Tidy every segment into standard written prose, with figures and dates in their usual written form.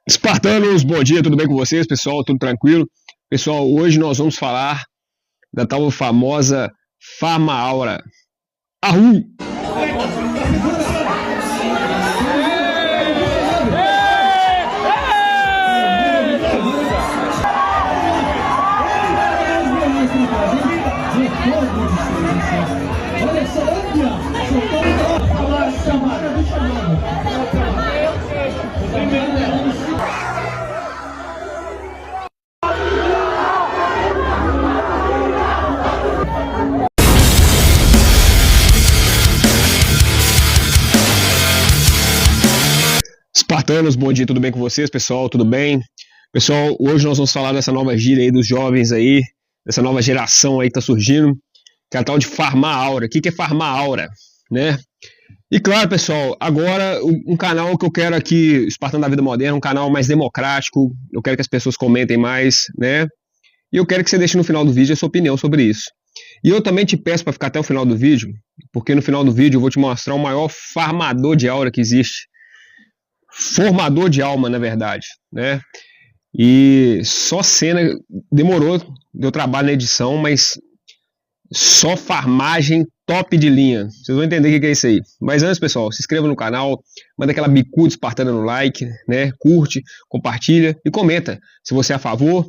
Espartanos, bom dia, tudo bem com vocês, pessoal? Tudo tranquilo? Pessoal, hoje nós vamos falar da tal famosa Farma Aura. Arru! Espartanos, bom dia, tudo bem com vocês, pessoal? Tudo bem? Pessoal, hoje nós vamos falar dessa nova gíria aí dos jovens aí, dessa nova geração aí que tá surgindo, que é a tal de Farmar Aura. O que é Farmar Aura, né? E claro, pessoal, agora um canal que eu quero aqui, Espartano da Vida Moderna, um canal mais democrático, eu quero que as pessoas comentem mais, né? E eu quero que você deixe no final do vídeo a sua opinião sobre isso. E eu também te peço para ficar até o final do vídeo, porque no final do vídeo eu vou te mostrar o maior farmador de aura que existe. Formador de alma, na verdade, né? E só cena, demorou, deu trabalho na edição, mas só farmagem top de linha. Vocês vão entender o que é isso aí. Mas antes, pessoal, se inscreva no canal, manda aquela bicuda espartana no like, né? Curte, compartilha e comenta se você é a favor,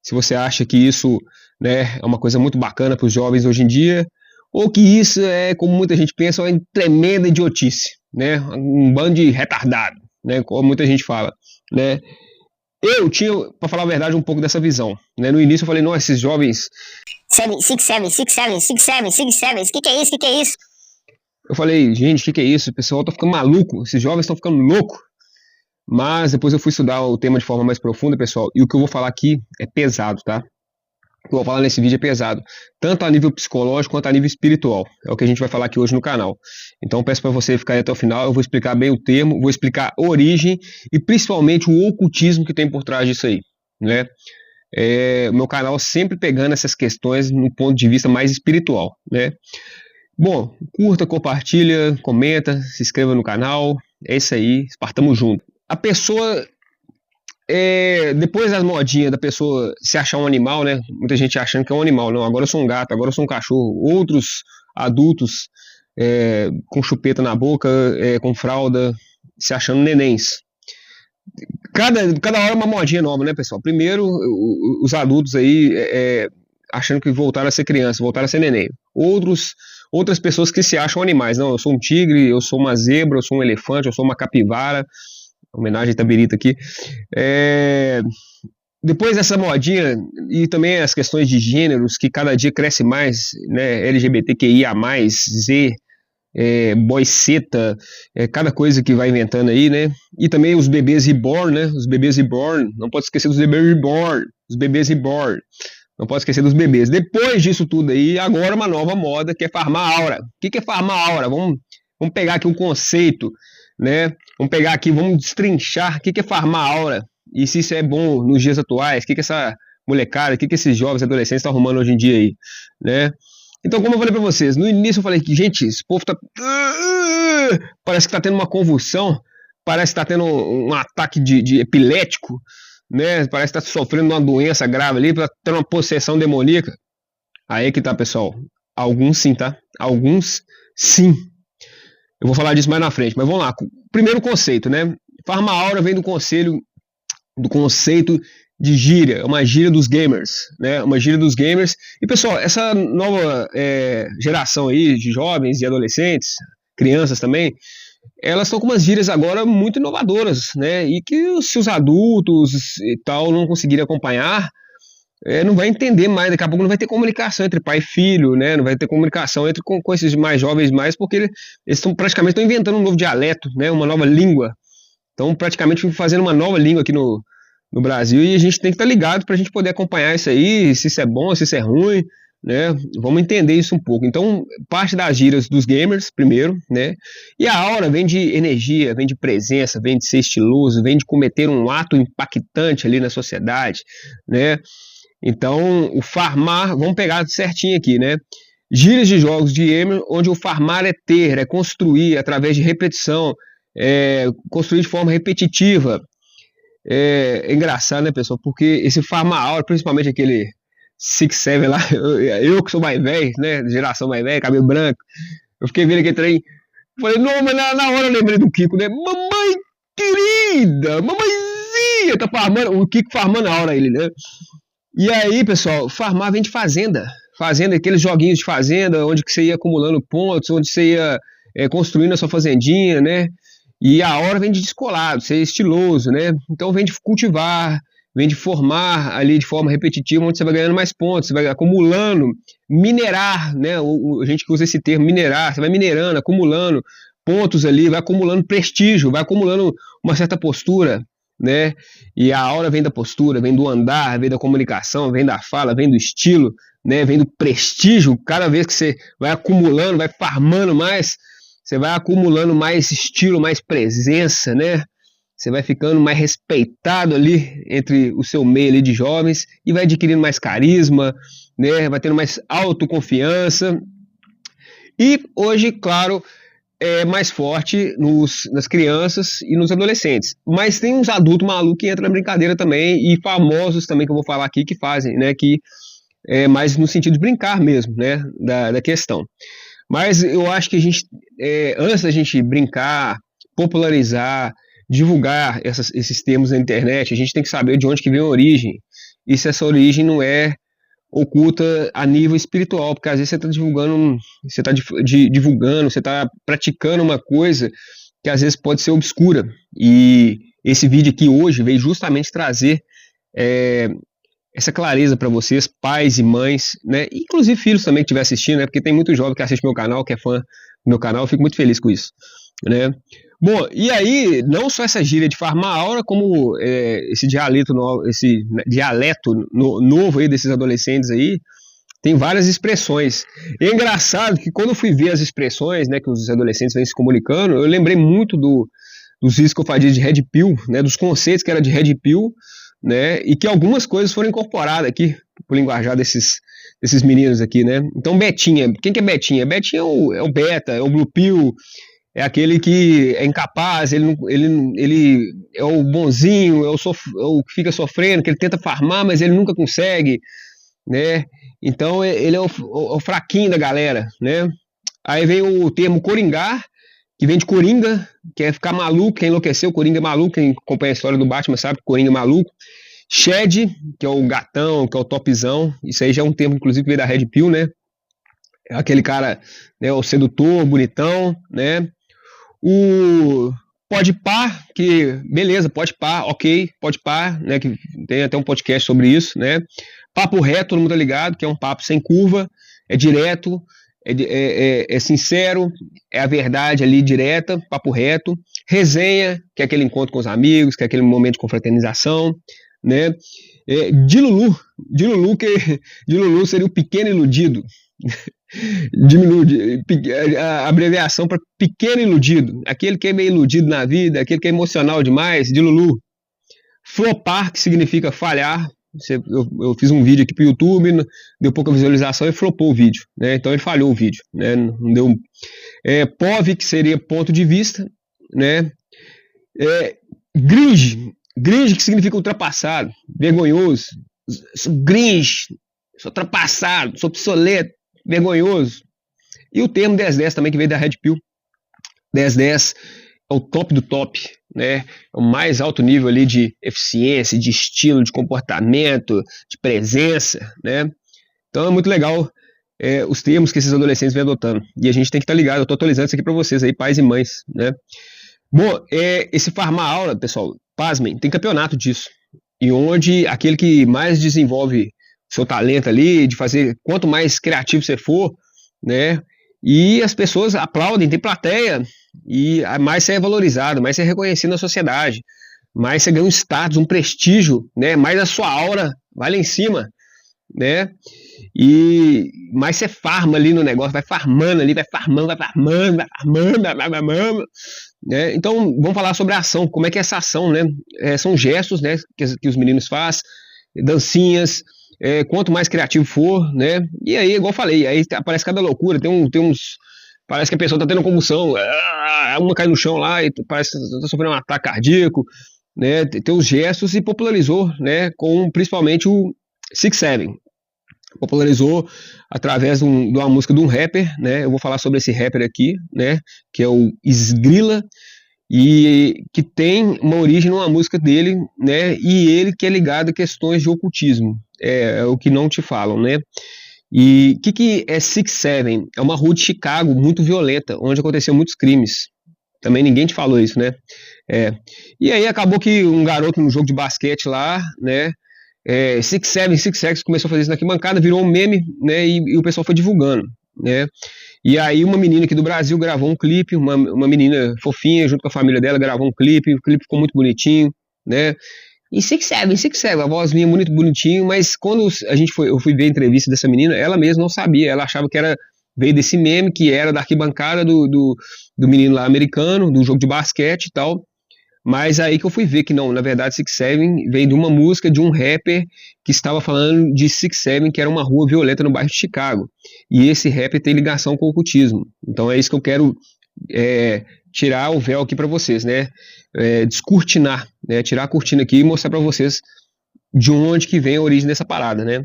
se você acha que isso, né, é uma coisa muito bacana para os jovens hoje em dia, ou que isso é, como muita gente pensa, uma tremenda idiotice, né? Um bando de retardado, né? Como muita gente fala, né? Eu tinha, para falar a verdade, um pouco dessa visão, né? No início eu falei, não, esses jovens... 6 7 o que é isso? Que é isso? Eu falei, gente, o que é isso? O pessoal tá ficando maluco, esses jovens estão ficando loucos. Mas depois eu fui estudar o tema de forma mais profunda, pessoal, e o que eu vou falar aqui é pesado, tá? O que eu vou falar nesse vídeo é pesado, tanto a nível psicológico quanto a nível espiritual. É o que a gente vai falar aqui hoje no canal. Então peço para você ficar aí até o final, eu vou explicar bem o termo, vou explicar a origem e principalmente o ocultismo que tem por trás disso aí, né? O meu canal sempre pegando essas questões no ponto de vista mais espiritual, né? Bom, curta, compartilha, comenta, se inscreva no canal, é isso aí, partamos junto. A pessoa, depois das modinhas da pessoa se achar um animal, né? Muita gente achando que é um animal, não, agora eu sou um gato, agora eu sou um cachorro. Outros adultos com chupeta na boca, com fralda, se achando nenéns. Cada hora é uma modinha nova, né, pessoal? Primeiro, os adultos aí achando que voltaram a ser criança, voltaram a ser neném. Outras pessoas que se acham animais. Não, eu sou um tigre, eu sou uma zebra, eu sou um elefante, eu sou uma capivara. Homenagem a Itabirita aqui. Depois dessa modinha, e também as questões de gêneros, que cada dia cresce mais, né? LGBTQIA+, Z, boiceta, cada coisa que vai inventando aí, né? E também os bebês reborn, né? Os bebês reborn, não pode esquecer dos bebês reborn, os bebês reborn, não pode esquecer dos bebês. Depois disso tudo aí, agora uma nova moda que é farmar aura. O que é farmar aura? Vamos pegar aqui um conceito, né? Vamos pegar aqui, vamos destrinchar o que é farmar aura e se isso é bom nos dias atuais, o que essa molecada, o que esses jovens adolescentes estão arrumando hoje em dia aí, né? Então, como eu falei pra vocês, no início eu falei que, gente, esse povo tá... parece que tá tendo uma convulsão, parece que tá tendo um ataque de epilético, né? Parece que tá sofrendo uma doença grave ali, tá tendo uma possessão demoníaca. Aí que tá, pessoal. Alguns sim, tá? Alguns sim. Eu vou falar disso mais na frente, mas vamos lá. Primeiro conceito, né? Farma Aura vem do conceito de gíria, é uma gíria dos gamers, né? Uma gíria dos gamers. E pessoal, essa nova geração aí de jovens e adolescentes, crianças também, elas estão com umas gírias agora muito inovadoras, né? E que se os adultos e tal não conseguirem acompanhar, não vai entender mais, daqui a pouco não vai ter comunicação entre pai e filho, né? Não vai ter comunicação com esses mais jovens mais, porque eles praticamente estão inventando um novo dialeto, né? Uma nova língua. Estão praticamente fazendo uma nova língua aqui no Brasil, e a gente tem que estar ligado para a gente poder acompanhar isso aí, se isso é bom, se isso é ruim, né? Vamos entender isso um pouco. Então, parte das gírias dos gamers, primeiro, né? E a aura vem de energia, vem de presença, vem de ser estiloso, vem de cometer um ato impactante ali na sociedade, né? Então, o farmar, vamos pegar certinho aqui, né? Gírias de jogos de gamer, onde o farmar é ter, é construir através de repetição, construir de forma repetitiva. É engraçado, né, pessoal? Porque esse Farma Aura, principalmente aquele 6-7 lá, eu que sou mais velho, né? Geração mais velha, cabelo branco, eu fiquei vendo aquele trem. Falei, não, mas na hora eu lembrei do Kiko, né? Mamãe querida, mamãezinha, tá farmando, o Kiko farmando a hora ele, né? E aí, pessoal, farmar vem de fazenda. Fazenda, aqueles joguinhos de fazenda, onde que você ia acumulando pontos, onde você ia construindo a sua fazendinha, né? E a hora vem de descolado, ser estiloso, né? Então vem de cultivar, vem de formar ali de forma repetitiva, onde você vai ganhando mais pontos, você vai acumulando, minerar, né? A gente que usa esse termo, minerar, você vai minerando, acumulando pontos ali, vai acumulando prestígio, vai acumulando uma certa postura, né? E a aura vem da postura, vem do andar, vem da comunicação, vem da fala, vem do estilo, né? Vem do prestígio. Cada vez que você vai acumulando, vai farmando mais, você vai acumulando mais estilo, mais presença, né? Você vai ficando mais respeitado ali entre o seu meio ali de jovens e vai adquirindo mais carisma, né? Vai tendo mais autoconfiança. E hoje, claro, é mais forte nas crianças e nos adolescentes. Mas tem uns adultos malucos que entram na brincadeira também, e famosos também que eu vou falar aqui que fazem, né? Que é mais no sentido de brincar mesmo, né? Da questão. Mas eu acho que a gente, antes da gente brincar, popularizar, divulgar esses termos na internet, a gente tem que saber de onde que vem a origem. E se essa origem não é oculta a nível espiritual, porque às vezes você está divulgando, você está praticando uma coisa que às vezes pode ser obscura. E esse vídeo aqui hoje veio justamente trazer essa clareza para vocês, pais e mães, né? Inclusive filhos também que estiver assistindo, né? Porque tem muito jovem que assiste meu canal, que é fã do meu canal, eu fico muito feliz com isso, né? Bom, e aí, não só essa gíria de farmar aura, como esse dialeto novo aí desses adolescentes aí, tem várias expressões. E é engraçado que quando eu fui ver as expressões, né, que os adolescentes vêm se comunicando, eu lembrei muito dos vídeos que eu fazia de Red Pill, né, dos conceitos que era de Red Pill, né, e que algumas coisas foram incorporadas aqui pro linguajar desses meninos aqui, né. Então Betinha, quem que é Betinha? Betinha é o beta, é o blue pill, é aquele que é incapaz, ele é o bonzinho, é o que fica sofrendo, que ele tenta farmar, mas ele nunca consegue, né? Então ele é o fraquinho da galera, né? Aí vem o termo coringar, que vem de coringa, que é ficar maluco, quem enlouqueceu, coringa é maluco, quem acompanha a história do Batman sabe que coringa é maluco. Shed, que é o gatão, que é o topzão, isso aí já é um termo, inclusive, que veio da Red Pill, né? É aquele cara, né, o sedutor, bonitão, né? O pode pá, que beleza, pode pá, ok, pode pá, né, que tem até um podcast sobre isso, né? Papo reto, todo mundo tá ligado, que é um papo sem curva, é direto, é sincero, é a verdade ali direta, papo reto. Resenha, que é aquele encontro com os amigos, que é aquele momento de confraternização, né? Dilulu seria o pequeno iludido. Diminui a abreviação para pequeno iludido, aquele que é meio iludido na vida, aquele que é emocional demais, Dilulu. Flopar, que significa falhar. Eu fiz um vídeo aqui pro YouTube, deu pouca visualização e flopou o vídeo, né? Então ele falhou o vídeo, né? Não deu. POV, que seria ponto de vista, né? Gringe, que significa ultrapassado, vergonhoso. Sou gringe, sou ultrapassado, sou obsoleto, vergonhoso. E o termo 10-10 também, que veio da Red Pill. 10-10 é o top do top, né? É o mais alto nível ali de eficiência, de estilo, de comportamento, de presença, né? Então é muito legal os termos que esses adolescentes vêm adotando. E a gente tem que estar ligado. Eu estou atualizando isso aqui para vocês aí, pais e mães, né? Bom, esse Farmar Aura, pessoal, pasmem, tem campeonato disso. E onde aquele que mais desenvolve seu talento ali, de fazer, quanto mais criativo você for, né? E as pessoas aplaudem, tem plateia, e mais você é valorizado, mais você é reconhecido na sociedade, mais você ganha um status, um prestígio, né? Mais a sua aura vai lá em cima, né? E mais você farma ali no negócio, vai farmando ali, vai farmando, né? Então vamos falar sobre a ação, como é que é essa ação, né? São gestos, né, que os meninos fazem, dancinhas, quanto mais criativo for, né? E aí, igual eu falei, aí aparece cada loucura, tem uns, parece que a pessoa tá tendo convulsão, uma cai no chão lá e parece que tá sofrendo um ataque cardíaco, né, ter os gestos e popularizou, né, com principalmente o 6ix7ine. Popularizou através de uma música de um rapper, né? Eu vou falar sobre esse rapper aqui, né? Que é o Skrilla, e que tem uma origem numa música dele, né? E ele que é ligado a questões de ocultismo, é o que não te falam, né? E o que é 6ix7ine? É uma rua de Chicago muito violenta, onde aconteceu muitos crimes. Também ninguém te falou isso, né? E aí acabou que um garoto no jogo de basquete lá, né? 6ix7ine, 6ix começou a fazer isso na arquibancada, virou um meme, né? E o pessoal foi divulgando, né? E aí uma menina aqui do Brasil gravou um clipe, uma menina fofinha, junto com a família dela, gravou um clipe, o clipe ficou muito bonitinho, né? E 6ix7ine, a vozinha muito bonitinho, mas quando eu fui ver a entrevista dessa menina, ela mesma não sabia, ela achava que veio desse meme, que era da arquibancada do menino lá americano, do jogo de basquete e tal. Mas aí que eu fui ver que não, na verdade 6ix7ine veio de uma música de um rapper que estava falando de 6ix7ine, que era uma rua violenta no bairro de Chicago. E esse rapper tem ligação com o ocultismo. Então é isso que eu quero tirar o véu aqui para vocês, né? Descortinar, né? Tirar a cortina aqui e mostrar para vocês de onde que vem a origem dessa parada, né?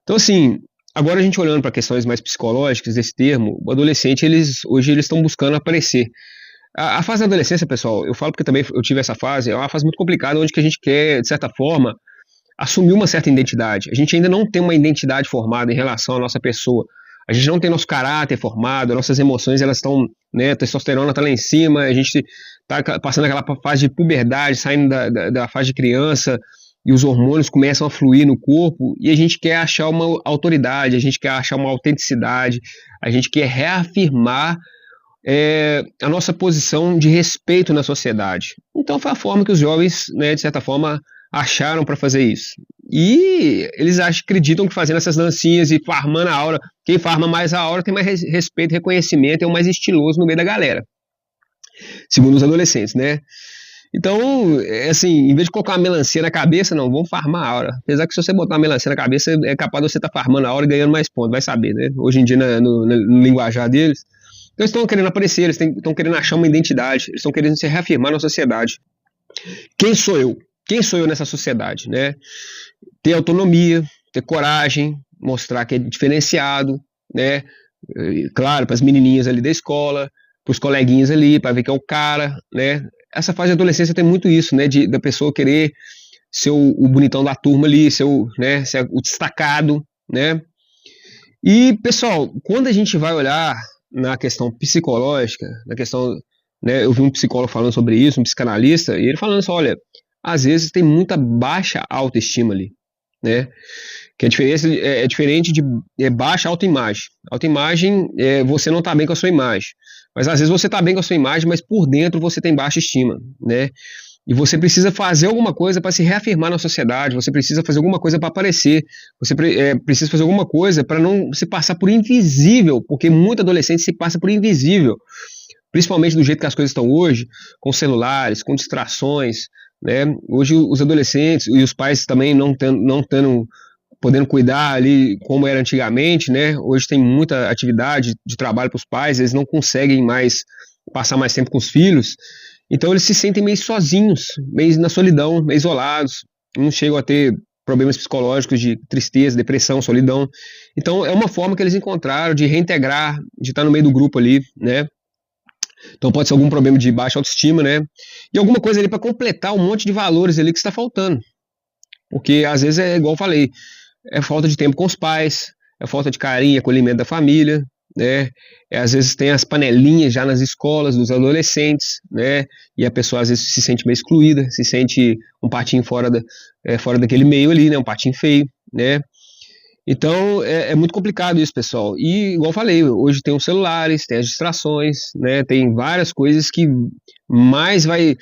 Então assim, agora a gente olhando para questões mais psicológicas desse termo, o adolescente, hoje eles estão buscando aparecer. A fase da adolescência, pessoal, eu falo porque também eu tive essa fase, é uma fase muito complicada, onde que a gente quer, de certa forma, assumir uma certa identidade. A gente ainda não tem uma identidade formada em relação à nossa pessoa. A gente não tem nosso caráter formado, nossas emoções, elas estão, né, a testosterona está lá em cima, a gente está passando aquela fase de puberdade, saindo da fase de criança, e os hormônios começam a fluir no corpo, e a gente quer achar uma autoridade, a gente quer achar uma autenticidade, a gente quer reafirmar a nossa posição de respeito na sociedade. Então foi a forma que os jovens, né, de certa forma, acharam para fazer isso. E eles acreditam que fazendo essas dancinhas e farmando a aura, quem farma mais a aura tem mais respeito, reconhecimento, é o mais estiloso no meio da galera. Segundo os adolescentes, né? Então, assim, em vez de colocar uma melancia na cabeça, não, vamos farmar a aura. Apesar que se você botar uma melancia na cabeça, é capaz de você estar farmando a aura e ganhando mais pontos, vai saber, né? Hoje em dia, no linguajar deles, eles estão querendo aparecer, eles estão querendo achar uma identidade, eles estão querendo se reafirmar na sociedade. Quem sou eu? Quem sou eu nessa sociedade, né? Ter autonomia, ter coragem, mostrar que é diferenciado, né? Claro, para as menininhas ali da escola, para os coleguinhas ali, para ver que é o cara, né? Essa fase de adolescência tem muito isso, né? Da pessoa querer ser o bonitão da turma ali, ser o destacado, né? E, pessoal, quando a gente vai olhar na questão psicológica, na questão, né, eu vi um psicólogo falando sobre isso, um psicanalista, e ele falando assim, olha, às vezes tem muita baixa autoestima ali, né, que a diferença é diferente de baixa autoimagem. Autoimagem é você não tá bem com a sua imagem, mas às vezes você tá bem com a sua imagem, mas por dentro você tem baixa estima, né, e você precisa fazer alguma coisa para se reafirmar na sociedade, você precisa fazer alguma coisa para aparecer, você precisa fazer alguma coisa para não se passar por invisível, porque muito adolescente se passa por invisível, principalmente do jeito que as coisas estão hoje, com celulares, com distrações, né? Hoje os adolescentes e os pais também não podendo cuidar ali como era antigamente, né? Hoje tem muita atividade de trabalho para os pais, eles não conseguem mais passar mais tempo com os filhos. Então eles se sentem meio sozinhos, meio na solidão, meio isolados, não chegam a ter problemas psicológicos de tristeza, depressão, solidão. Então é uma forma que eles encontraram de reintegrar, de estar no meio do grupo ali, né? Então pode ser algum problema de baixa autoestima, né? E alguma coisa ali para completar um monte de valores ali que está faltando. Porque às vezes é igual eu falei, é falta de tempo com os pais, é falta de carinho e acolhimento da família, né? Às vezes tem as panelinhas já nas escolas dos adolescentes, né? E a pessoa às vezes se sente meio excluída, se sente um patinho fora daquele meio ali, né? Um patinho feio, né? Então é muito complicado isso, pessoal. E igual eu falei, hoje tem os celulares, tem as distrações, né? Tem várias coisas que mais vai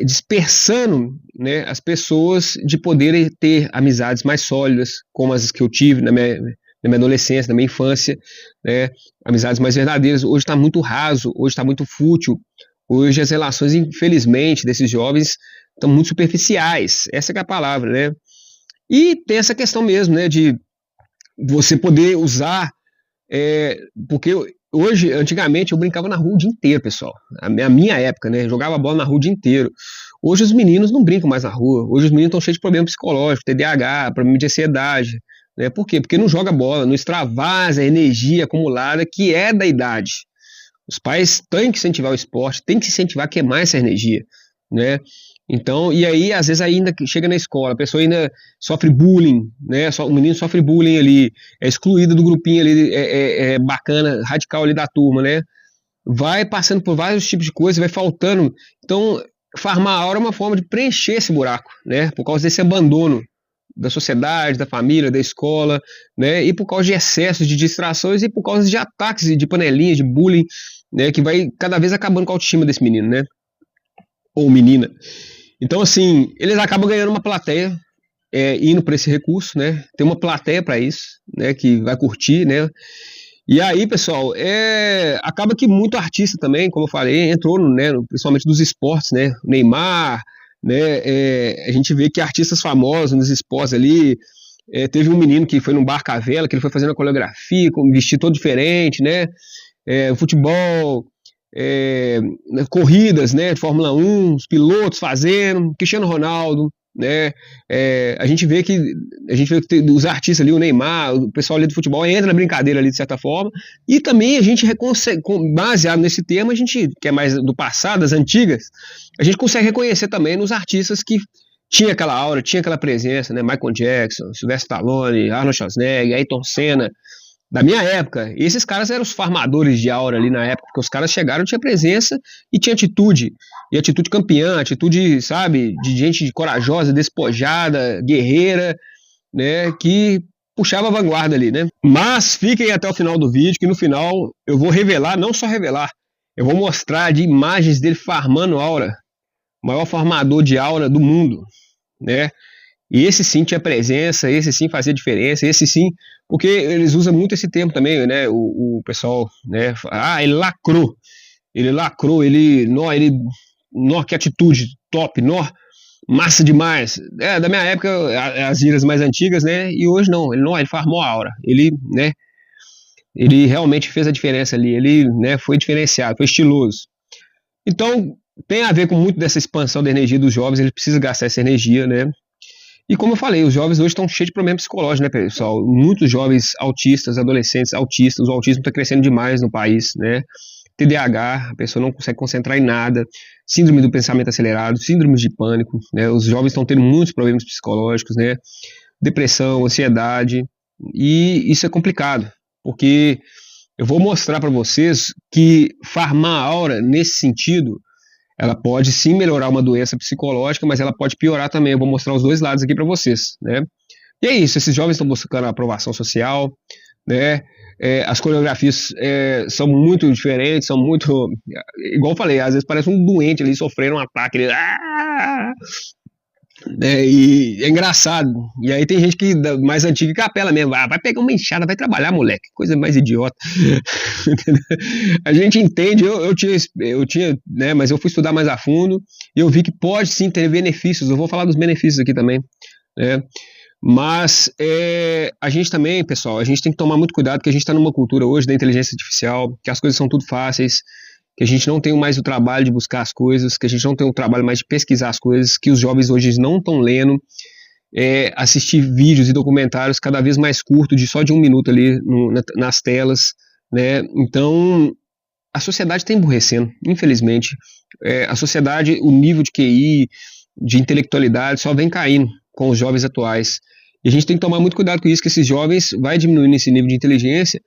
dispersando, né, as pessoas de poderem ter amizades mais sólidas, como as que eu tive na minha adolescência, na minha infância, né, amizades mais verdadeiras. Hoje está muito raso, hoje está muito fútil, hoje as relações, infelizmente, desses jovens estão muito superficiais, essa que é a palavra, né, e tem essa questão mesmo, né, de você poder usar, porque hoje, antigamente, eu brincava na rua o dia inteiro, pessoal, a minha época, né, eu jogava bola na rua o dia inteiro. Hoje os meninos não brincam mais na rua, hoje os meninos estão cheios de problema psicológico, TDAH, problema de ansiedade, né? Por quê? Porque não joga bola, não extravasa a energia acumulada que é da idade. Os pais têm que incentivar o esporte, têm que incentivar a queimar essa energia, né? Então, e aí, às vezes, ainda chega na escola, a pessoa ainda sofre bullying, né? O menino sofre bullying ali, é excluído do grupinho ali, é bacana, radical ali da turma, né? Vai passando por vários tipos de coisas, vai faltando. Então, farmar aura é uma forma de preencher esse buraco, né? Por causa desse abandono da sociedade, da família, da escola, né? E por causa de excessos de distrações e por causa de ataques de panelinhas, de bullying, né? Que vai cada vez acabando com a autoestima desse menino, né? Ou menina. Então, assim, eles acabam ganhando uma plateia, indo para esse recurso, né? Tem uma plateia para isso, né? Que vai curtir, né? E aí, pessoal, acaba que muito artista também, como eu falei, entrou, né? Principalmente dos esportes, né? Neymar, né? A gente vê que artistas famosos nos esportes ali, teve um menino que foi num bar cavela, que ele foi fazendo a coreografia, com um vestido todo diferente, né? Futebol, corridas, né, de Fórmula 1, os pilotos fazendo, Cristiano Ronaldo, né, a gente vê que os artistas ali, o Neymar, o pessoal ali do futebol entra na brincadeira ali de certa forma, e também a gente baseado nesse tema, a gente, que é mais do passado, das antigas, a gente consegue reconhecer também nos artistas que tinha aquela aura, tinha aquela presença, né, Michael Jackson, Sylvester Stallone, Arnold Schwarzenegger, Ayrton Senna, da minha época. Esses caras eram os farmadores de aura ali na época, porque os caras chegaram, tinha presença e tinha atitude. E atitude campeã, atitude, sabe, de gente corajosa, despojada, guerreira, né, que puxava a vanguarda ali, né. Mas fiquem até o final do vídeo, que no final eu vou revelar, não só revelar, eu vou mostrar de imagens dele farmando aura, o maior farmador de aura do mundo, né. E esse sim tinha presença, esse sim fazia diferença, esse sim, porque eles usam muito esse termo também, né, o pessoal, né, ele lacrou, que atitude, top, massa demais, da minha época, as gírias mais antigas, né, e hoje não, ele farmou a aura, né, ele realmente fez a diferença ali, ele, né, foi diferenciado, foi estiloso. Então, tem a ver com muito dessa expansão da energia dos jovens, ele precisa gastar essa energia, né. E como eu falei, os jovens hoje estão cheios de problemas psicológicos, né, pessoal? Muitos jovens autistas, adolescentes autistas, o autismo está crescendo demais no país, né? TDAH, a pessoa não consegue concentrar em nada, síndrome do pensamento acelerado, síndrome de pânico, né? Os jovens estão tendo muitos problemas psicológicos, né? Depressão, ansiedade, e isso é complicado, porque eu vou mostrar para vocês que farmar a aura nesse sentido, ela pode sim melhorar uma doença psicológica, mas ela pode piorar também. Eu vou mostrar os dois lados aqui para vocês, né? E é isso, esses jovens estão buscando a aprovação social, né? As coreografias são muito diferentes, são muito, igual eu falei, às vezes parece um doente ali sofrendo um ataque, e é engraçado. E aí tem gente que mais antiga que apela mesmo, vai pegar uma enxada, vai trabalhar, moleque, coisa mais idiota. A gente entende, eu tinha, né, mas eu fui estudar mais a fundo e eu vi que pode sim ter benefícios. Eu vou falar dos benefícios aqui também, né? Mas a gente também, pessoal, a gente tem que tomar muito cuidado, porque a gente está numa cultura hoje da inteligência artificial, que as coisas são tudo fáceis, que a gente não tem mais o trabalho de buscar as coisas, que a gente não tem o trabalho mais de pesquisar as coisas, que os jovens hoje não estão lendo, assistir vídeos e documentários cada vez mais curtos, só de 1 minuto ali nas telas, né? Então, a sociedade está emburrecendo, infelizmente. A sociedade, o nível de QI, de intelectualidade, só vem caindo com os jovens atuais. E a gente tem que tomar muito cuidado com isso, que esses jovens vai diminuindo esse nível de inteligência.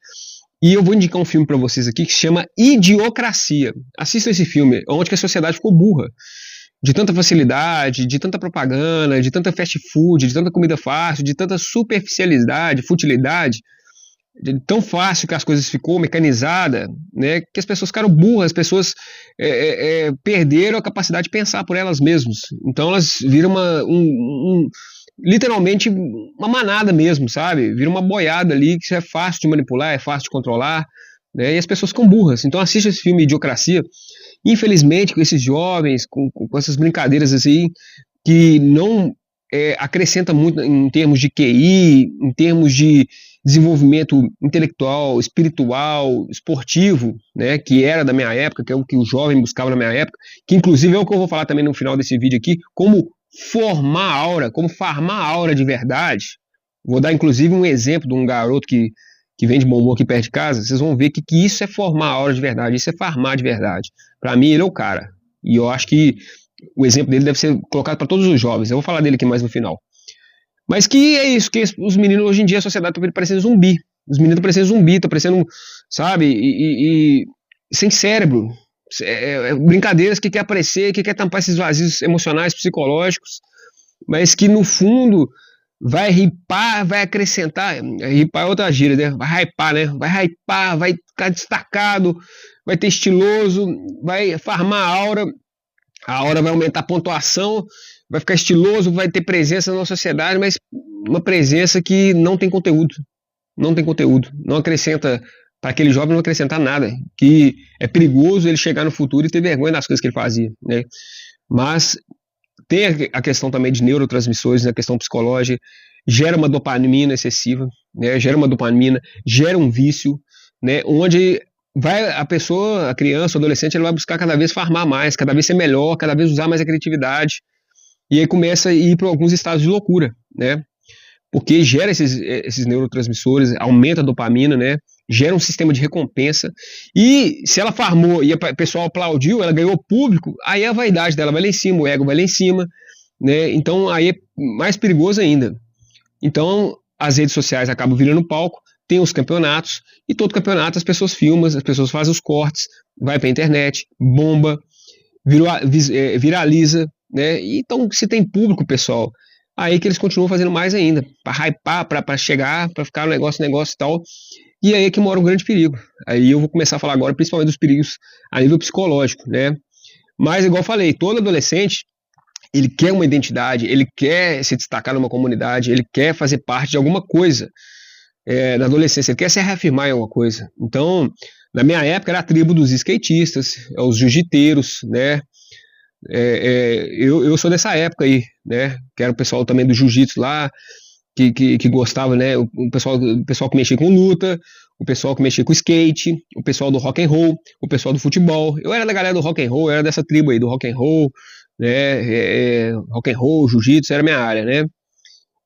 E eu vou indicar um filme para vocês aqui que se chama Idiocracia. Assista esse filme, onde que a sociedade ficou burra. De tanta facilidade, de tanta propaganda, de tanta fast food, de tanta comida fácil, de tanta superficialidade, futilidade, de tão fácil que as coisas ficou mecanizada, né, que as pessoas ficaram burras, as pessoas perderam a capacidade de pensar por elas mesmas. Então elas viram literalmente uma manada mesmo, sabe? Vira uma boiada ali que é fácil de manipular, é fácil de controlar, né? E as pessoas ficam burras. Então assista esse filme Idiocracia. Infelizmente, com esses jovens, com essas brincadeiras assim, que não acrescenta muito em termos de QI, em termos de desenvolvimento intelectual, espiritual, esportivo, né, que era da minha época, que é o que o jovem buscava na minha época, que inclusive é o que eu vou falar também no final desse vídeo aqui, como formar aura, como farmar aura de verdade. Vou dar inclusive um exemplo de um garoto que vende bombom aqui perto de casa. Vocês vão ver que isso é formar aura de verdade, isso é farmar de verdade. Para mim ele é o cara, e eu acho que o exemplo dele deve ser colocado para todos os jovens. Eu vou falar dele aqui mais no final. Mas que é isso, que os meninos hoje em dia, a sociedade está parecendo zumbi. Os meninos estão parecendo zumbi, estão parecendo, sabe, e sem cérebro. Brincadeiras que quer aparecer, que quer tampar esses vazios emocionais, psicológicos, mas que no fundo vai ripar, vai acrescentar. Ripar é outra gíria, né? Vai hypar, né? Vai hypar, vai ficar destacado, vai ter estiloso, vai farmar a aura vai aumentar a pontuação, vai ficar estiloso, vai ter presença na sociedade, mas uma presença que não tem conteúdo. Não tem conteúdo. Não acrescenta, para aquele jovem não acrescenta nada. Que é perigoso ele chegar no futuro e ter vergonha das coisas que ele fazia, né? Mas tem a questão também de neurotransmissores, a questão psicológica, gera uma dopamina excessiva, né? Gera uma dopamina, gera um vício, né? Onde a pessoa, a criança, o adolescente, ele vai buscar cada vez farmar mais, cada vez ser melhor, cada vez usar mais a criatividade. E aí começa a ir para alguns estados de loucura, né? Porque gera esses neurotransmissores, aumenta a dopamina, né? Gera um sistema de recompensa. E se ela farmou e o pessoal aplaudiu, ela ganhou público, aí a vaidade dela vai lá em cima, o ego vai lá em cima, né? Então aí é mais perigoso ainda. Então as redes sociais acabam virando palco, tem os campeonatos, e todo campeonato as pessoas filmam, as pessoas fazem os cortes, vai para a internet, bomba, viraliza, né? Então, se tem público, pessoal, aí que eles continuam fazendo mais ainda, para hypar, para chegar, para ficar um negócio e tal, e aí é que mora um grande perigo. Aí eu vou começar a falar agora principalmente dos perigos a nível psicológico, né? Mas, igual eu falei, todo adolescente, ele quer uma identidade, ele quer se destacar numa comunidade, ele quer fazer parte de alguma coisa na adolescência, ele quer se reafirmar em alguma coisa. Então, na minha época era a tribo dos skatistas, os jiu-jiteiros, né? Eu sou dessa época aí, né? Que era o pessoal também do jiu-jitsu lá, que gostava, né? O pessoal que mexia com luta, o pessoal que mexia com skate, o pessoal do rock and roll, o pessoal do futebol. Eu era da galera do rock and roll, eu era dessa tribo aí do rock and roll, né? Rock and roll, jiu-jitsu era minha área, né?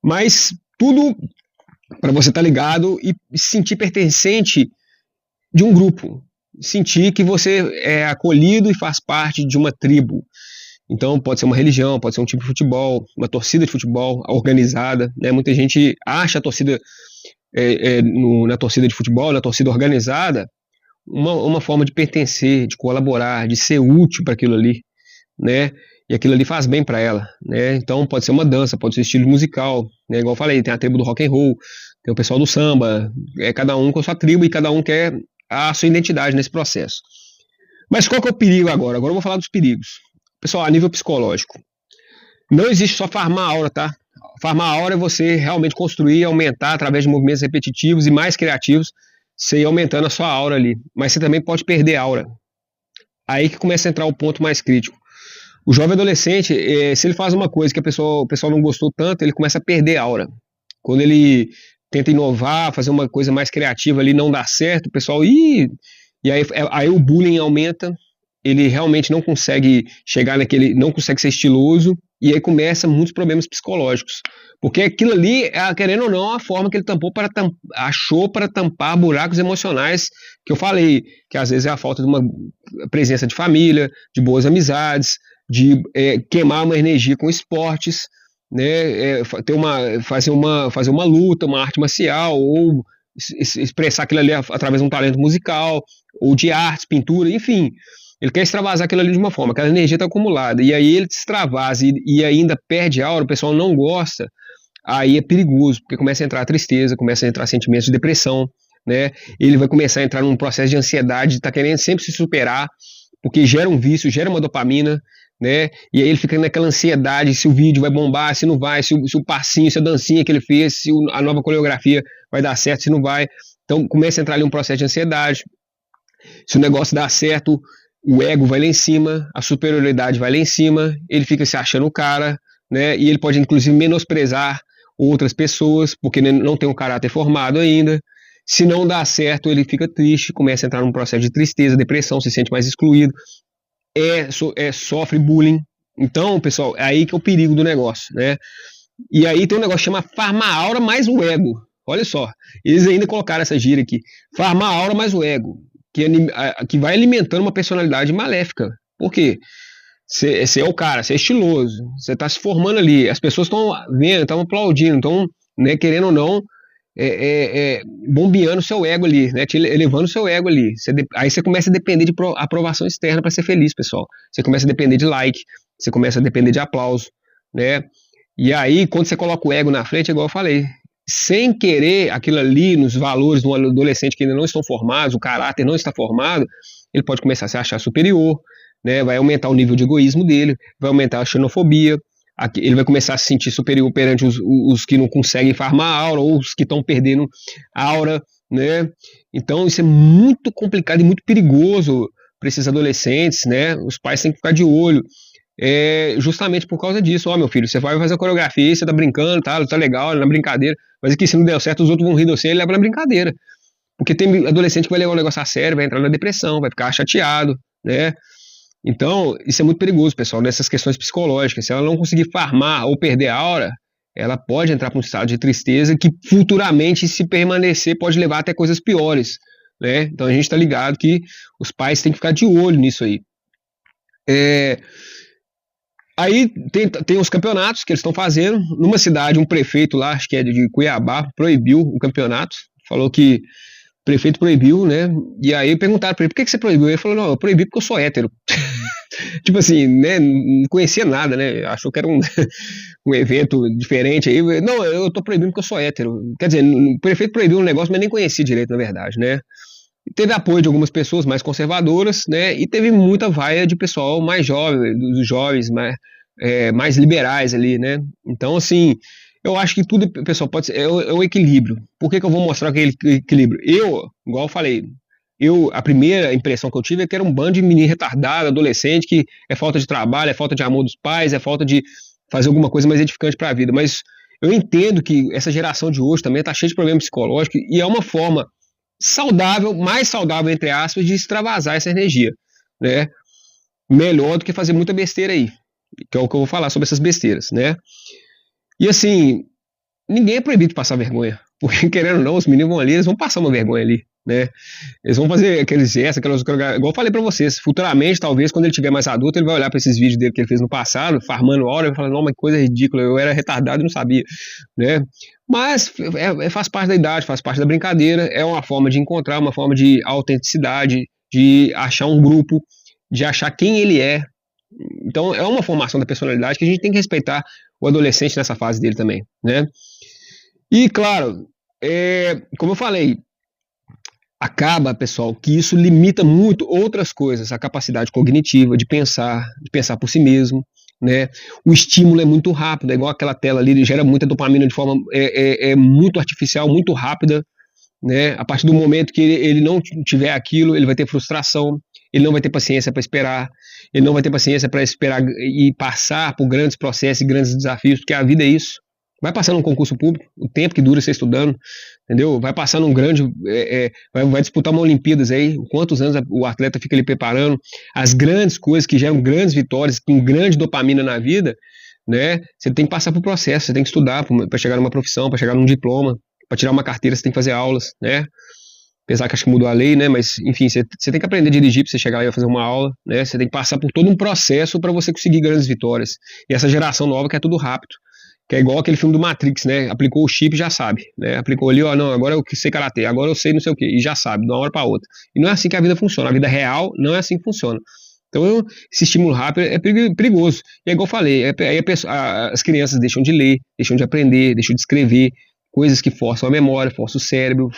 Mas tudo para você estar ligado e se sentir pertencente de um grupo, sentir que você é acolhido e faz parte de uma tribo. Então pode ser uma religião, pode ser um tipo de futebol, uma torcida de futebol organizada, né? Muita gente acha a torcida na torcida de futebol, na torcida organizada, uma forma de pertencer, de colaborar, de ser útil para aquilo ali, né? E aquilo ali faz bem para ela, né? Então pode ser uma dança, pode ser estilo musical, né? Igual eu falei, tem a tribo do rock and roll, tem o pessoal do samba, cada um com a sua tribo e cada um quer a sua identidade nesse processo. Mas qual que é o perigo agora? Agora eu vou falar dos perigos. Pessoal, a nível psicológico, não existe só farmar aura, tá? Farmar aura é você realmente construir e aumentar através de movimentos repetitivos e mais criativos, você ir aumentando a sua aura ali. Mas você também pode perder aura. Aí que começa a entrar o ponto mais crítico. O jovem adolescente, se ele faz uma coisa que o pessoal não gostou tanto, ele começa a perder aura. Quando ele tenta inovar, fazer uma coisa mais criativa ali, não dá certo, o pessoal... E aí o bullying aumenta, ele realmente não consegue chegar naquele... Não consegue ser estiloso, e aí começa muitos problemas psicológicos. Porque aquilo ali, querendo ou não, a forma que ele achou para tampar buracos emocionais, que eu falei, que às vezes é a falta de uma presença de família, de boas amizades, de queimar uma energia com esportes, né, fazer uma luta, uma arte marcial, ou expressar aquilo ali através de um talento musical, ou de artes, pintura, enfim. Ele quer extravasar aquilo ali de uma forma, aquela energia está acumulada, e aí ele se extravasa e ainda perde aura, o pessoal não gosta, aí é perigoso, porque começa a entrar tristeza, começa a entrar sentimentos de depressão, né, ele vai começar a entrar num processo de ansiedade, está querendo sempre se superar, porque gera um vício, gera uma dopamina, né? E aí ele fica naquela ansiedade se o vídeo vai bombar, se não vai, se o passinho, se a dancinha que ele fez, se a nova coreografia vai dar certo, se não vai. Então começa a entrar ali um processo de ansiedade. Se o negócio dá certo, o ego vai lá em cima, a superioridade vai lá em cima, ele fica se achando o cara, né? E ele pode, inclusive, menosprezar outras pessoas, porque não tem um caráter formado ainda. Se não dá certo, ele fica triste, começa a entrar num processo de tristeza, depressão, se sente mais excluído, sofre bullying. Então, pessoal, é aí que é o perigo do negócio, né? E aí tem um negócio que chama farma-aura mais o ego. Olha só, eles ainda colocaram essa gíria aqui. Farma-aura mais o ego, que vai alimentando uma personalidade maléfica. Por quê? Você é o cara, você é estiloso, você está se formando ali, as pessoas estão vendo, estão aplaudindo, estão, né, querendo ou não, bombeando o seu ego ali, né, elevando o seu ego ali. Aí você começa a depender de aprovação externa para ser feliz, pessoal. Você começa a depender de like, você começa a depender de aplauso, né? E aí, quando você coloca o ego na frente, igual eu falei, sem querer aquilo ali nos valores de um adolescente que ainda não estão formados, o caráter não está formado, ele pode começar a se achar superior, né, vai aumentar o nível de egoísmo dele, vai aumentar a xenofobia, ele vai começar a se sentir superior perante os que não conseguem farmar a aura, ou os que estão perdendo a aura, né? Então isso é muito complicado e muito perigoso para esses adolescentes, né? Os pais têm que ficar de olho, justamente por causa disso. Ó, meu filho, você vai fazer a coreografia, você tá brincando, tá legal, na brincadeira, mas aqui se não der certo, os outros vão rir de você e leva na brincadeira. Porque tem adolescente que vai levar o negócio a sério, vai entrar na depressão, vai ficar chateado, né? Então, isso é muito perigoso, pessoal, nessas questões psicológicas. Se ela não conseguir farmar ou perder a aura, ela pode entrar para um estado de tristeza que futuramente, se permanecer, pode levar até coisas piores, né? Então a gente está ligado que os pais têm que ficar de olho nisso aí. Aí tem os campeonatos que eles estão fazendo. Numa cidade, um prefeito lá, acho que é de Cuiabá, proibiu o campeonato. Falou que o prefeito proibiu, né? E aí perguntaram para ele, por que você proibiu? Ele falou, não, eu proibi porque eu sou hétero. Tipo assim, né? Não conhecia nada, né? Achou que era um evento diferente aí. Não, eu tô proibindo porque eu sou hétero. Quer dizer, o prefeito proibiu um negócio, mas nem conhecia direito, na verdade, né? Teve apoio de algumas pessoas mais conservadoras, né? E teve muita vaia de pessoal mais jovem, dos jovens mais liberais ali, né? Então, assim, eu acho que tudo, pessoal, pode ser, é o equilíbrio. Por que eu vou mostrar aquele equilíbrio? Igual eu falei, a primeira impressão que eu tive é que era um bando de menino retardado, adolescente, que é falta de trabalho, é falta de amor dos pais, é falta de fazer alguma coisa mais edificante para a vida. Mas eu entendo que essa geração de hoje também está cheia de problemas psicológicos e é uma forma saudável, mais saudável, entre aspas, de extravasar essa energia, né? Melhor do que fazer muita besteira aí, que é o que eu vou falar sobre essas besteiras, né? E assim, ninguém é proibido de passar vergonha, porque querendo ou não, os meninos vão ali, eles vão passar uma vergonha ali, né? Eles vão fazer aqueles gestos, igual eu falei pra vocês, futuramente, talvez, quando ele tiver mais adulto, ele vai olhar pra esses vídeos dele que ele fez no passado, farmando hora, e vai falar, não, mas que coisa ridícula, eu era retardado e não sabia, né? Mas faz parte da idade, faz parte da brincadeira, é uma forma de encontrar, uma forma de autenticidade, de achar um grupo, de achar quem ele é. Então é uma formação da personalidade que a gente tem que respeitar o adolescente nessa fase dele também, né? E claro, como eu falei, acaba, pessoal, que isso limita muito outras coisas, a capacidade cognitiva de pensar por si mesmo, né? O estímulo é muito rápido, é igual aquela tela ali, ele gera muita dopamina de forma muito artificial, muito rápida, né? A partir do momento que ele não tiver aquilo, ele vai ter frustração, ele não vai ter paciência para esperar, ele não vai ter paciência para esperar e passar por grandes processos e grandes desafios, porque a vida é isso. Vai passar num concurso público, o tempo que dura você estudando, entendeu? Vai passar num grande, vai disputar uma Olimpíadas aí, quantos anos o atleta fica ali preparando, as grandes coisas que geram grandes vitórias, com grande dopamina na vida, né? Você tem que passar por processo, você tem que estudar para chegar numa profissão, para chegar num diploma, para tirar uma carteira você tem que fazer aulas, né? Apesar que acho que mudou a lei, né? Mas, enfim, você tem que aprender a dirigir para você chegar lá e fazer uma aula, né? Você tem que passar por todo um processo para você conseguir grandes vitórias. E essa geração nova quer tudo rápido. Que é igual aquele filme do Matrix, né? Aplicou o chip e já sabe, né? Aplicou ali, ó, não, agora eu sei karatê, agora eu sei não sei o que, e já sabe, de uma hora para outra. E não é assim que a vida funciona, a vida real não é assim que funciona. Então, esse estímulo rápido é perigoso. E é igual eu falei, aí as crianças deixam de ler, deixam de aprender, deixam de escrever, coisas que forçam a memória, forçam o cérebro,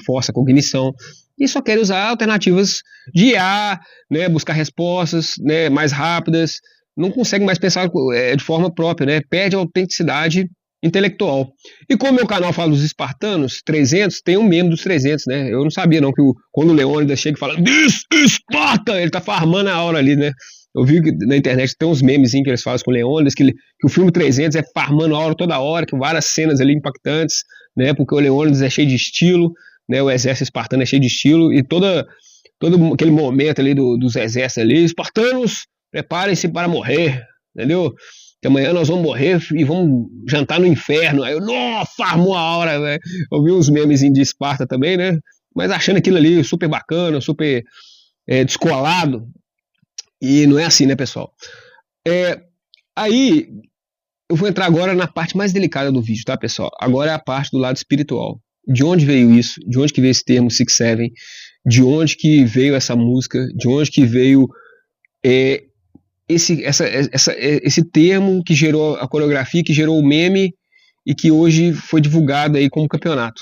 força a cognição, e só querem usar alternativas de IA, né? Buscar respostas, né, mais rápidas, não consegue mais pensar de forma própria, né? Perde a autenticidade intelectual. E como meu canal fala dos espartanos, 300, tem um meme dos 300, né? Eu não sabia não que quando o Leônidas chega e fala, this is Esparta, ele tá farmando a aura ali, né? Eu vi que na internet tem uns memes que eles fazem com o Leônidas, que o filme 300 é farmando a aura toda hora, que várias cenas ali impactantes, né? Porque o Leônidas é cheio de estilo, né? O exército espartano é cheio de estilo, e todo aquele momento ali dos exércitos ali, espartanos, preparem-se para morrer, entendeu? Que amanhã nós vamos morrer e vamos jantar no inferno. Aí eu, nossa, farmou a hora, né? Eu vi uns memes de Esparta também, né? Mas achando aquilo ali super bacana, super descolado. E não é assim, né, pessoal? Aí, eu vou entrar agora na parte mais delicada do vídeo, tá, pessoal? Agora é a parte do lado espiritual. De onde veio isso? De onde que veio esse termo 6-7? De onde que veio essa música? De onde que veio esse termo que gerou a coreografia, que gerou o meme e que hoje foi divulgado aí como campeonato?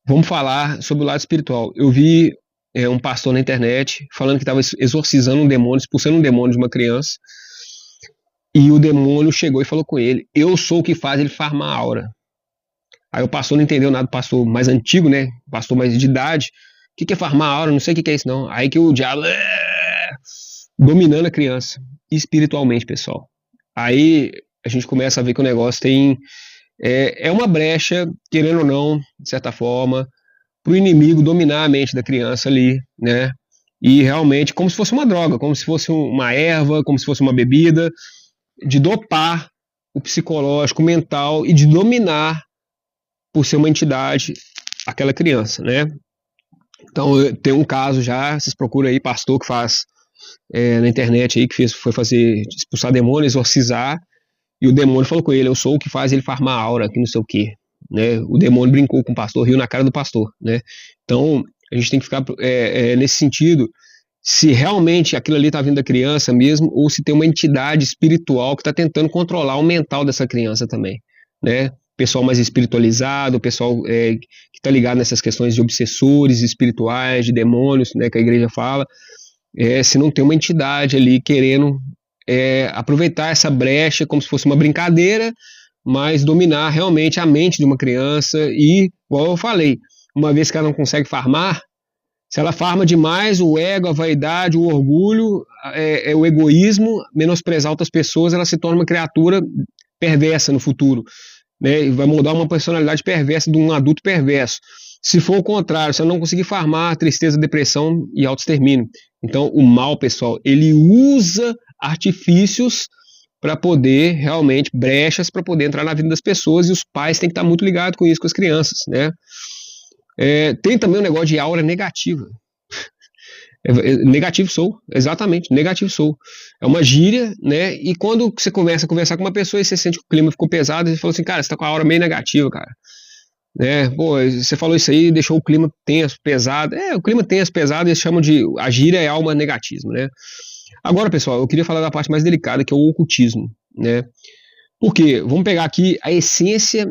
Vamos falar sobre o lado espiritual. Eu vi um pastor na internet falando que estava exorcizando um demônio, expulsando um demônio de uma criança, e o demônio chegou e falou com ele: eu sou o que faz ele farmar a aura. Aí o pastor não entendeu nada, o pastor mais antigo, né, pastor mais de idade: o que é farmar a aura? Não sei o que é isso não. Aí que o diabo dominando a criança espiritualmente, pessoal. Aí a gente começa a ver que o negócio tem uma brecha, querendo ou não, de certa forma, para o inimigo dominar a mente da criança ali, né? E realmente, como se fosse uma droga, como se fosse uma erva, como se fosse uma bebida, de dopar o psicológico, o mental e de dominar, por ser uma entidade, aquela criança, né? Então, tem um caso já, vocês procuram aí, pastor que faz na internet aí, que foi fazer, expulsar demônio, exorcizar, e o demônio falou com ele: eu sou o que faz ele farmar a aura, que não sei o que, né? O demônio brincou com o pastor, riu na cara do pastor, né? Então a gente tem que ficar nesse sentido, se realmente aquilo ali está vindo da criança mesmo, ou se tem uma entidade espiritual que está tentando controlar o mental dessa criança também, né? Pessoal mais espiritualizado, pessoal que está ligado nessas questões de obsessores espirituais, de demônios, né, que a igreja fala, se não tem uma entidade ali querendo aproveitar essa brecha como se fosse uma brincadeira, mas dominar realmente a mente de uma criança. E, igual eu falei, uma vez que ela não consegue farmar, se ela farma demais, o ego, a vaidade, o orgulho, o egoísmo, menosprezar outras pessoas, ela se torna uma criatura perversa no futuro, né? E vai mudar uma personalidade perversa de um adulto perverso. Se for o contrário, se ela não conseguir farmar, tristeza, depressão e autoextermínio. Então, o mal, pessoal, ele usa artifícios para poder, realmente, brechas para poder entrar na vida das pessoas, e os pais têm que estar muito ligados com isso, com as crianças, né? Tem também um negócio de aura negativa. Negativo soul, exatamente, negativo soul. É uma gíria, né? E quando você começa a conversar com uma pessoa e você sente que o clima ficou pesado, você fala assim: cara, você tá com a aura meio negativa, cara. Né? Pô, você falou isso aí, deixou o clima tenso, pesado. O clima tenso, pesado, eles chamam de, a gíria é alma negatismo, né? Agora, pessoal, eu queria falar da parte mais delicada, que é o ocultismo, né? Porque, vamos pegar aqui a essência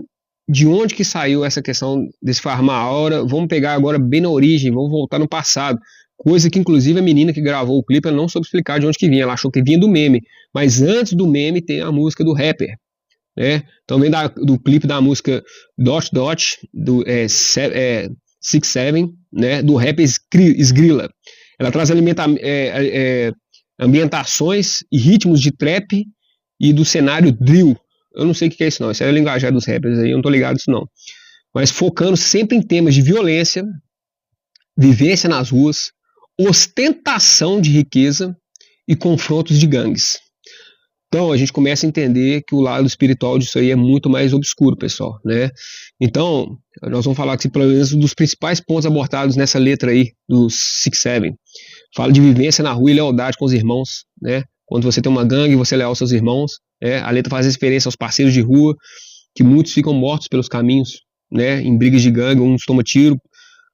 de onde que saiu essa questão desse farmar a aura. Vamos pegar agora bem na origem, vamos voltar no passado, coisa que inclusive a menina que gravou o clipe, ela não soube explicar de onde que vinha, ela achou que vinha do meme, mas antes do meme tem a música do rapper, né? Então vem do clipe da música Dot Dot, do 6-7, né? Do rapper Skrilla. Ela traz ambientações e ritmos de trap e do cenário drill. Eu não sei o que é isso não, isso é a linguagem dos rappers aí, eu não tô ligado nisso não. Mas focando sempre em temas de violência, vivência nas ruas, ostentação de riqueza e confrontos de gangues. Então a gente começa a entender que o lado espiritual disso aí é muito mais obscuro, pessoal, né? Então, nós vamos falar aqui pelo menos dos principais pontos abordados nessa letra aí, do 6-7. Fala de vivência na rua e lealdade com os irmãos, né? Quando você tem uma gangue, você é leal aos seus irmãos. A letra faz referência aos parceiros de rua, que muitos ficam mortos pelos caminhos, né? Em brigas de gangue, uns tomam tiro,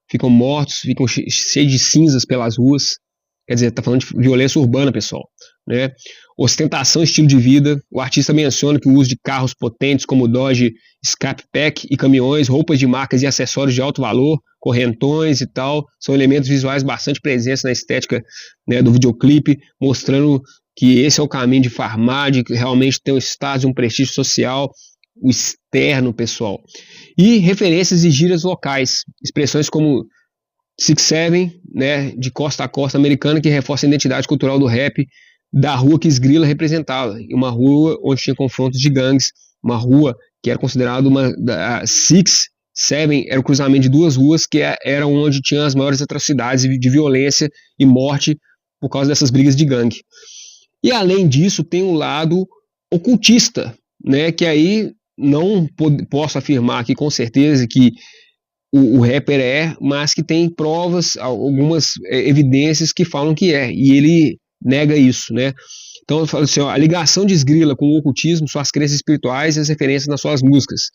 ficam mortos, ficam cheios de cinzas pelas ruas. Quer dizer, tá falando de violência urbana, pessoal, né? Ostentação e estilo de vida. O artista menciona que o uso de carros potentes como Dodge Escape Pack e caminhões, roupas de marcas e acessórios de alto valor, correntões e tal, são elementos visuais bastante presentes na estética, né, do videoclipe, mostrando que esse é o caminho de farmar, de realmente ter um status, um prestígio social, o externo, pessoal. E referências e gírias locais, expressões como 6-7, né, de costa a costa americana, que reforça a identidade cultural do rap, da rua que Skrilla representava, uma rua onde tinha confrontos de gangues, uma rua que era considerada a Six, Seven, era o cruzamento de duas ruas que era onde tinha as maiores atrocidades de violência e morte por causa dessas brigas de gangue. E além disso tem um lado ocultista, né, que aí não posso afirmar aqui com certeza que o rapper mas que tem provas, algumas evidências que falam que e ele nega isso, né? Então eu falo assim, a ligação de Skrilla com o ocultismo são as crenças espirituais e as referências nas suas músicas.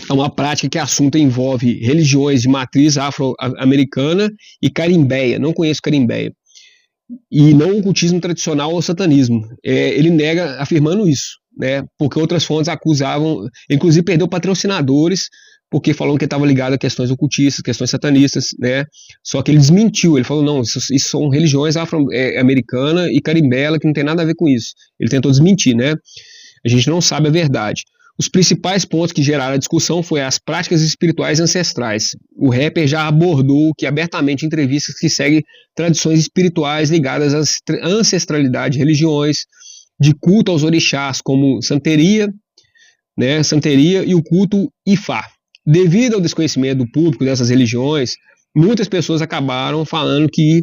É uma prática que assunto envolve religiões de matriz afro-americana e carimbeia. Não conheço carimbeia. E não o ocultismo tradicional ou satanismo. Ele nega afirmando isso, né? Porque outras fontes acusavam, inclusive perdeu patrocinadores, porque falou que estava ligado a questões ocultistas, questões satanistas, né? Só que ele desmentiu, ele falou, não, isso são religiões afro-americana e carimbela, que não tem nada a ver com isso. Ele tentou desmentir, né? A gente não sabe a verdade. Os principais pontos que geraram a discussão foi as práticas espirituais ancestrais. O rapper já abordou que abertamente em entrevistas que seguem tradições espirituais ligadas à ancestralidade de religiões, de culto aos orixás, como santeria, né, santeria e o culto Ifá. Devido ao desconhecimento do público dessas religiões, muitas pessoas acabaram falando que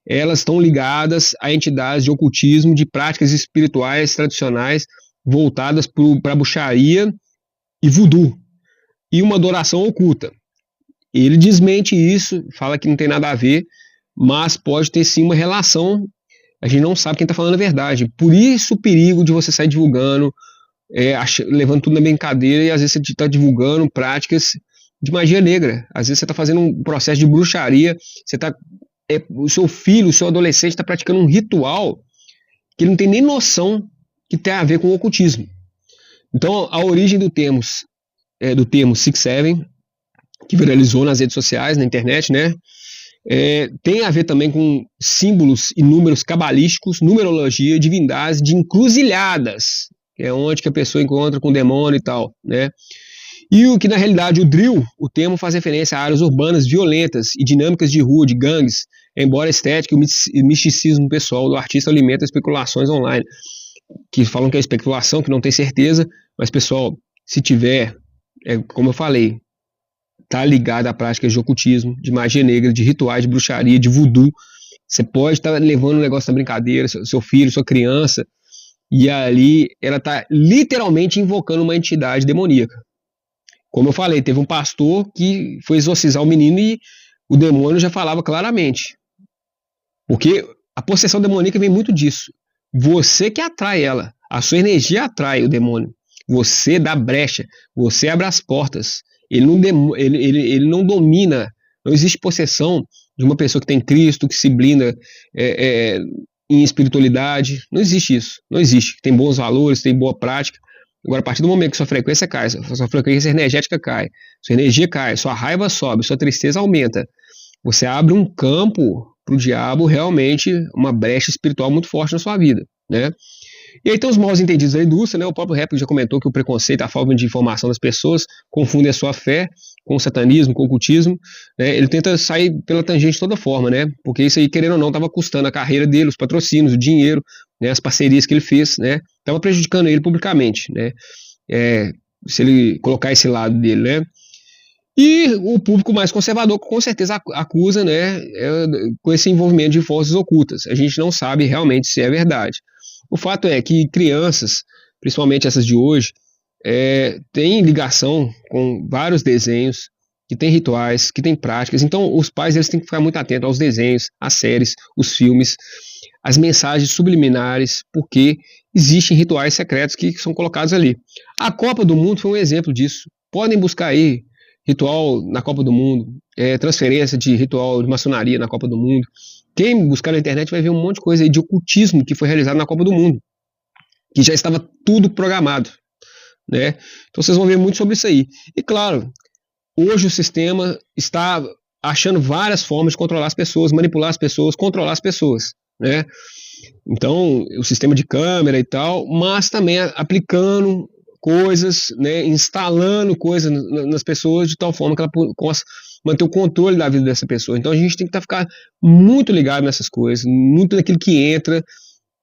elas estão ligadas a entidades de ocultismo, de práticas espirituais tradicionais voltadas para bruxaria e voodoo, e uma adoração oculta. Ele desmente isso, fala que não tem nada a ver, mas pode ter sim uma relação, a gente não sabe quem está falando a verdade. Por isso o perigo de você sair divulgando, levando tudo na brincadeira, e às vezes você está divulgando práticas de magia negra, às vezes você está fazendo um processo de bruxaria, o seu filho, o seu adolescente está praticando um ritual que ele não tem nem noção que tem a ver com o ocultismo. Então, a origem do termo 6-7, que viralizou nas redes sociais, na internet, né, tem a ver também com símbolos e números cabalísticos, numerologia, divindades, de encruzilhadas, que é onde que a pessoa encontra com o demônio e tal, né. E o que na realidade o drill, o termo faz referência a áreas urbanas violentas e dinâmicas de rua, de gangues, embora a estética e o misticismo pessoal do artista alimenta especulações online, que falam que é especulação, que não tem certeza, mas pessoal, se tiver, como eu falei, tá ligado a práticas de ocultismo, de magia negra, de rituais, de bruxaria, de voodoo, você pode estar levando um negócio na brincadeira, seu filho, sua criança, e ali ela tá literalmente invocando uma entidade demoníaca. Como eu falei, teve um pastor que foi exorcizar o menino e o demônio já falava claramente, porque a possessão demoníaca vem muito disso. Você que atrai ela, a sua energia atrai o demônio, você dá brecha, você abre as portas, ele não domina, não existe possessão de uma pessoa que tem Cristo, que se blinda em espiritualidade, não existe isso, não existe, tem bons valores, tem boa prática. Agora, a partir do momento que sua frequência cai, sua frequência energética cai, sua energia cai, sua raiva sobe, sua tristeza aumenta, você abre um campo para o diabo, realmente uma brecha espiritual muito forte na sua vida, né? E aí tem os mal entendidos da indústria, né? O próprio Rap já comentou que o preconceito, a falta de informação das pessoas confundem a sua fé com o satanismo, com o ocultismo, né? Ele tenta sair pela tangente de toda forma, né? Porque isso aí, querendo ou não, estava custando a carreira dele, os patrocínios, o dinheiro, né? As parcerias que ele fez, né? Estava prejudicando ele publicamente, né? Se ele colocar esse lado dele, né? E o público mais conservador com certeza acusa, né, com esse envolvimento de forças ocultas. A gente não sabe realmente se é verdade. O fato é que crianças, principalmente essas de hoje, têm ligação com vários desenhos, que têm rituais, que têm práticas. Então os pais eles têm que ficar muito atentos aos desenhos, às séries, os filmes, as mensagens subliminares, porque existem rituais secretos que são colocados ali. A Copa do Mundo foi um exemplo disso. Podem buscar aí ritual na Copa do Mundo, transferência de ritual de maçonaria na Copa do Mundo. Quem buscar na internet vai ver um monte de coisa aí de ocultismo que foi realizado na Copa do Mundo, que já estava tudo programado, né? Então vocês vão ver muito sobre isso aí. E claro, hoje o sistema está achando várias formas de controlar as pessoas, manipular as pessoas, controlar as pessoas, né? Então, o sistema de câmera e tal, mas também aplicando coisas, né, instalando coisas nas pessoas de tal forma que ela possa manter o controle da vida dessa pessoa. Então a gente tem que ficar muito ligado nessas coisas, muito naquilo que entra,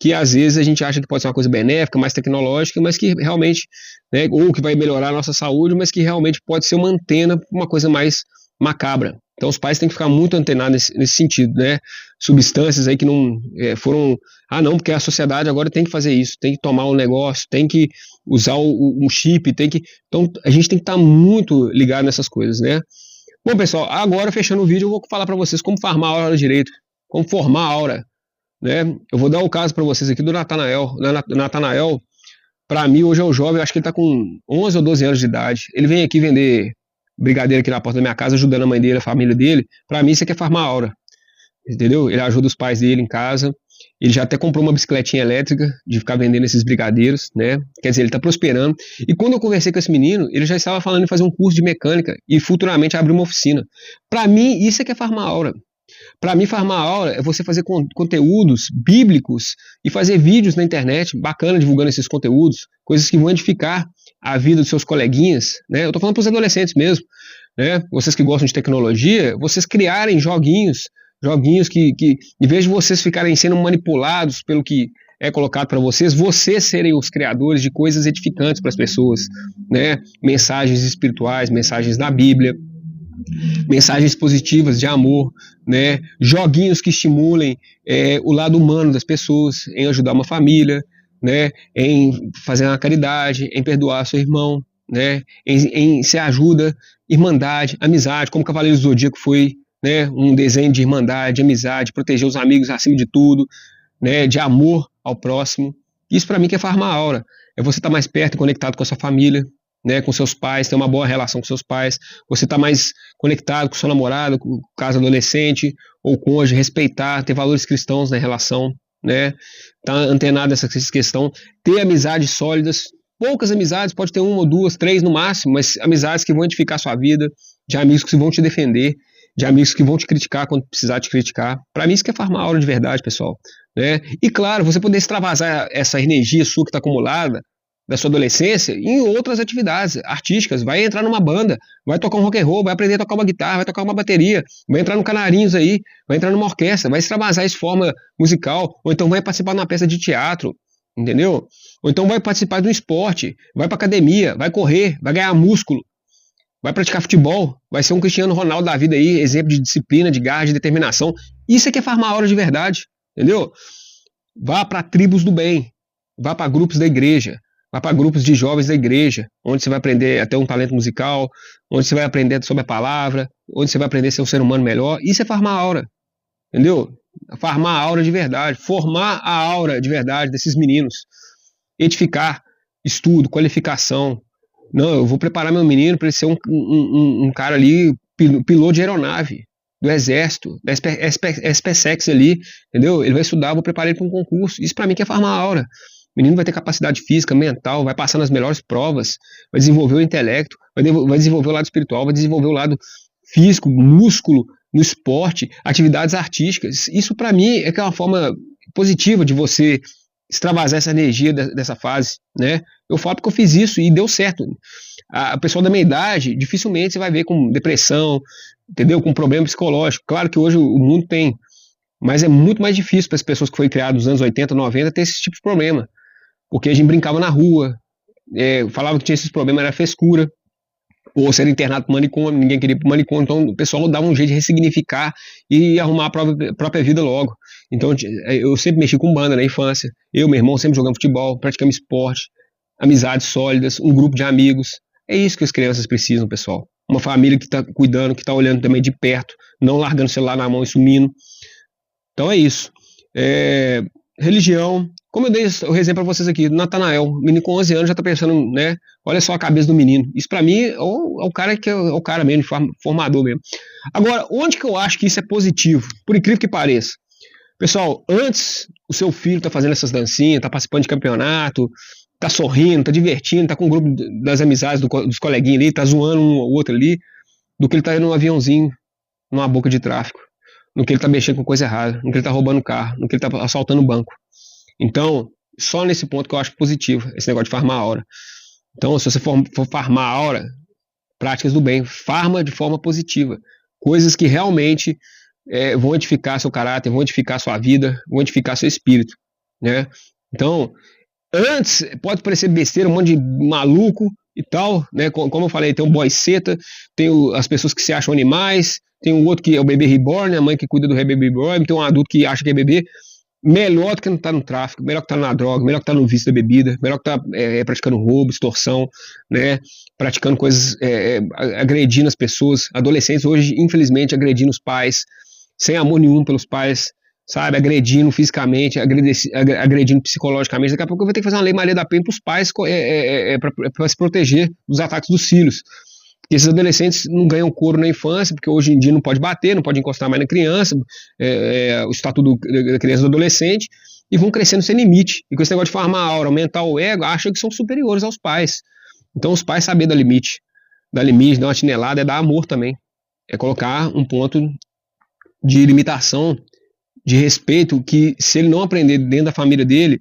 que às vezes a gente acha que pode ser uma coisa benéfica, mais tecnológica, mas que realmente, né, ou que vai melhorar a nossa saúde, mas que realmente pode ser uma antena, uma coisa mais macabra. Então os pais têm que ficar muito antenados nesse sentido, né? Substâncias aí que não foram... não, porque a sociedade agora tem que fazer isso, tem que tomar um negócio, tem que usar um chip, tem que... Então a gente tem que estar muito ligado nessas coisas, né? Bom, pessoal, agora fechando o vídeo, eu vou falar para vocês como farmar a aura direito, como formar a aura, né? Eu vou dar o caso para vocês aqui do Natanael. Natanael, para mim, hoje é um jovem, acho que ele está com 11 ou 12 anos de idade. Ele vem aqui vender brigadeiro aqui na porta da minha casa, ajudando a mãe dele, a família dele. Para mim, isso aqui é farmar a aura, entendeu? Ele ajuda os pais dele em casa. Ele já até comprou uma bicicletinha elétrica de ficar vendendo esses brigadeiros, né? Quer dizer, ele está prosperando. E quando eu conversei com esse menino, ele já estava falando em fazer um curso de mecânica e futuramente abrir uma oficina. Para mim, isso é que é farmar a aura. Para mim, farmar a aura é você fazer conteúdos bíblicos e fazer vídeos na internet, bacana, divulgando esses conteúdos, coisas que vão edificar a vida dos seus coleguinhas, né? Eu estou falando para os adolescentes mesmo, né? Vocês que gostam de tecnologia, vocês criarem joguinhos que em vez de vocês ficarem sendo manipulados pelo que é colocado para vocês serem os criadores de coisas edificantes para as pessoas, né? Mensagens espirituais, mensagens na Bíblia, mensagens positivas de amor, né? Joguinhos que estimulem o lado humano das pessoas, em ajudar uma família, né? Em fazer uma caridade, em perdoar seu irmão, né? Em ser ajuda, irmandade, amizade, como Cavaleiros do Zodíaco foi, né? Um desenho de irmandade, de amizade, proteger os amigos acima de tudo, né? De amor ao próximo. Isso para mim que é farmar a aura, é você estar mais perto e conectado com a sua família, né, com seus pais, ter uma boa relação com seus pais, você tá mais conectado com seu namorado, com o caso adolescente ou cônjuge, respeitar, ter valores cristãos na relação, né, tá antenado nessa questão, ter amizades sólidas, poucas amizades, pode ter uma ou duas, três no máximo, mas amizades que vão edificar a sua vida, de amigos que vão te defender, de amigos que vão te criticar quando precisar te criticar. Para mim isso que é farmar a aura de verdade, pessoal, né? E claro, você poder extravasar essa energia sua que está acumulada da sua adolescência em outras atividades artísticas, vai entrar numa banda, vai tocar um rock and roll, vai aprender a tocar uma guitarra, vai tocar uma bateria, vai entrar no Canarinhos aí, vai entrar numa orquestra, vai extravasar isso de forma musical, ou então vai participar de uma peça de teatro, entendeu? Ou então vai participar de um esporte, vai pra academia, vai correr, vai ganhar músculo, vai praticar futebol, vai ser um Cristiano Ronaldo da vida aí, exemplo de disciplina, de garra, de determinação. Isso é que é farmar a aura de verdade, entendeu? Vá para tribos do bem, vá para grupos da igreja, vá para grupos de jovens da igreja, onde você vai aprender a ter um talento musical, onde você vai aprender sobre a palavra, onde você vai aprender a ser um ser humano melhor. Isso é farmar a aura, entendeu? Farmar a aura de verdade, formar a aura de verdade desses meninos, edificar, estudo, qualificação. Não, eu vou preparar meu menino para ele ser um cara ali, piloto de aeronave, do exército, da SpaceX ali, entendeu? Ele vai estudar, eu vou preparar ele para um concurso. Isso para mim que é farmar a aura. O menino vai ter capacidade física, mental, vai passar nas melhores provas, vai desenvolver o intelecto, vai desenvolver o lado espiritual, vai desenvolver o lado físico, músculo, no esporte, atividades artísticas. Isso para mim é que é uma forma positiva de você extravasar essa energia dessa fase, né? Eu falo porque eu fiz isso e deu certo. A pessoa da minha idade, dificilmente você vai ver com depressão, entendeu? Com problema psicológico. Claro que hoje o mundo tem, mas é muito mais difícil para as pessoas que foram criadas nos anos 80, 90 ter esse tipo de problema. Porque a gente brincava na rua, falava que tinha esses problemas, era frescura, ou ser internado para o manicômio, ninguém queria ir para o manicômio, então o pessoal dava um jeito de ressignificar e arrumar a própria vida logo. Então eu sempre mexi com banda na infância, eu e meu irmão sempre jogamos futebol, praticamos esporte, amizades sólidas, um grupo de amigos. É isso que as crianças precisam, pessoal. Uma família que está cuidando, que está olhando também de perto, não largando o celular na mão e sumindo. Então é isso. Religião, como eu dei o exemplo para vocês aqui, Natanael, menino com 11 anos já está pensando, né? Olha só a cabeça do menino. Isso para mim é o cara que é o cara mesmo, formador mesmo. Agora, onde que eu acho que isso é positivo? Por incrível que pareça. Pessoal, antes o seu filho está fazendo essas dancinhas, está participando de campeonato, está sorrindo, está divertindo, está com o grupo das amizades dos coleguinhas ali, está zoando um ou outro ali, do que ele está indo num aviãozinho, numa boca de tráfico, no que ele está mexendo com coisa errada, no que ele está roubando carro, no que ele está assaltando o banco. Então, só nesse ponto que eu acho positivo, esse negócio de farmar a aura. Então, se você for farmar a aura, práticas do bem, farma de forma positiva. Coisas que realmente vão edificar seu caráter, vão edificar sua vida, vão edificar seu espírito. né? Então, antes, pode parecer besteira, um monte de maluco e tal, né? Como eu falei, tem um boy seta, tem as pessoas que se acham animais, tem um outro que é o bebê reborn, a mãe que cuida do bebê reborn, tem um adulto que acha que é bebê. Melhor do que não estar no tráfico, melhor que estar na droga, melhor que estar no vício da bebida, melhor que estar praticando roubo, extorsão, né? Praticando coisas, agredindo as pessoas. Adolescentes hoje, infelizmente, agredindo os pais, sem amor nenhum pelos pais, sabe? Agredindo fisicamente, agredindo psicologicamente. Daqui a pouco eu vou ter que fazer uma lei Maria da Penha para os pais para se proteger dos ataques dos filhos. Porque esses adolescentes não ganham couro na infância, porque hoje em dia não pode bater, não pode encostar mais na criança, o estatuto da criança e do adolescente, e vão crescendo sem limite. E com esse negócio de farmar a aura, aumentar o ego, acham que são superiores aos pais. Então os pais saber dar limite, dar uma chinelada, é dar amor também. É colocar um ponto de limitação, de respeito, que se ele não aprender dentro da família dele,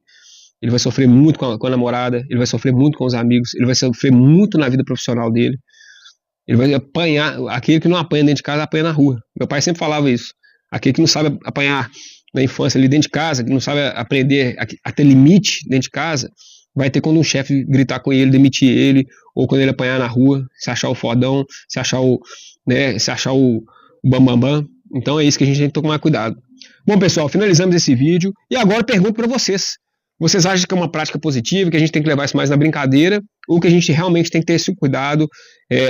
ele vai sofrer muito com a namorada, ele vai sofrer muito com os amigos, ele vai sofrer muito na vida profissional dele. Ele vai apanhar, aquele que não apanha dentro de casa, apanha na rua. Meu pai sempre falava isso. Aquele que não sabe apanhar na infância ali dentro de casa, que não sabe aprender a ter limite dentro de casa, vai ter quando um chefe gritar com ele, demitir ele, ou quando ele apanhar na rua, se achar o fodão, se achar o bambambam. Então é isso que a gente tem que tomar cuidado. Bom, pessoal, finalizamos esse vídeo e agora pergunto para vocês. Vocês acham que é uma prática positiva, que a gente tem que levar isso mais na brincadeira, ou que a gente realmente tem que ter esse cuidado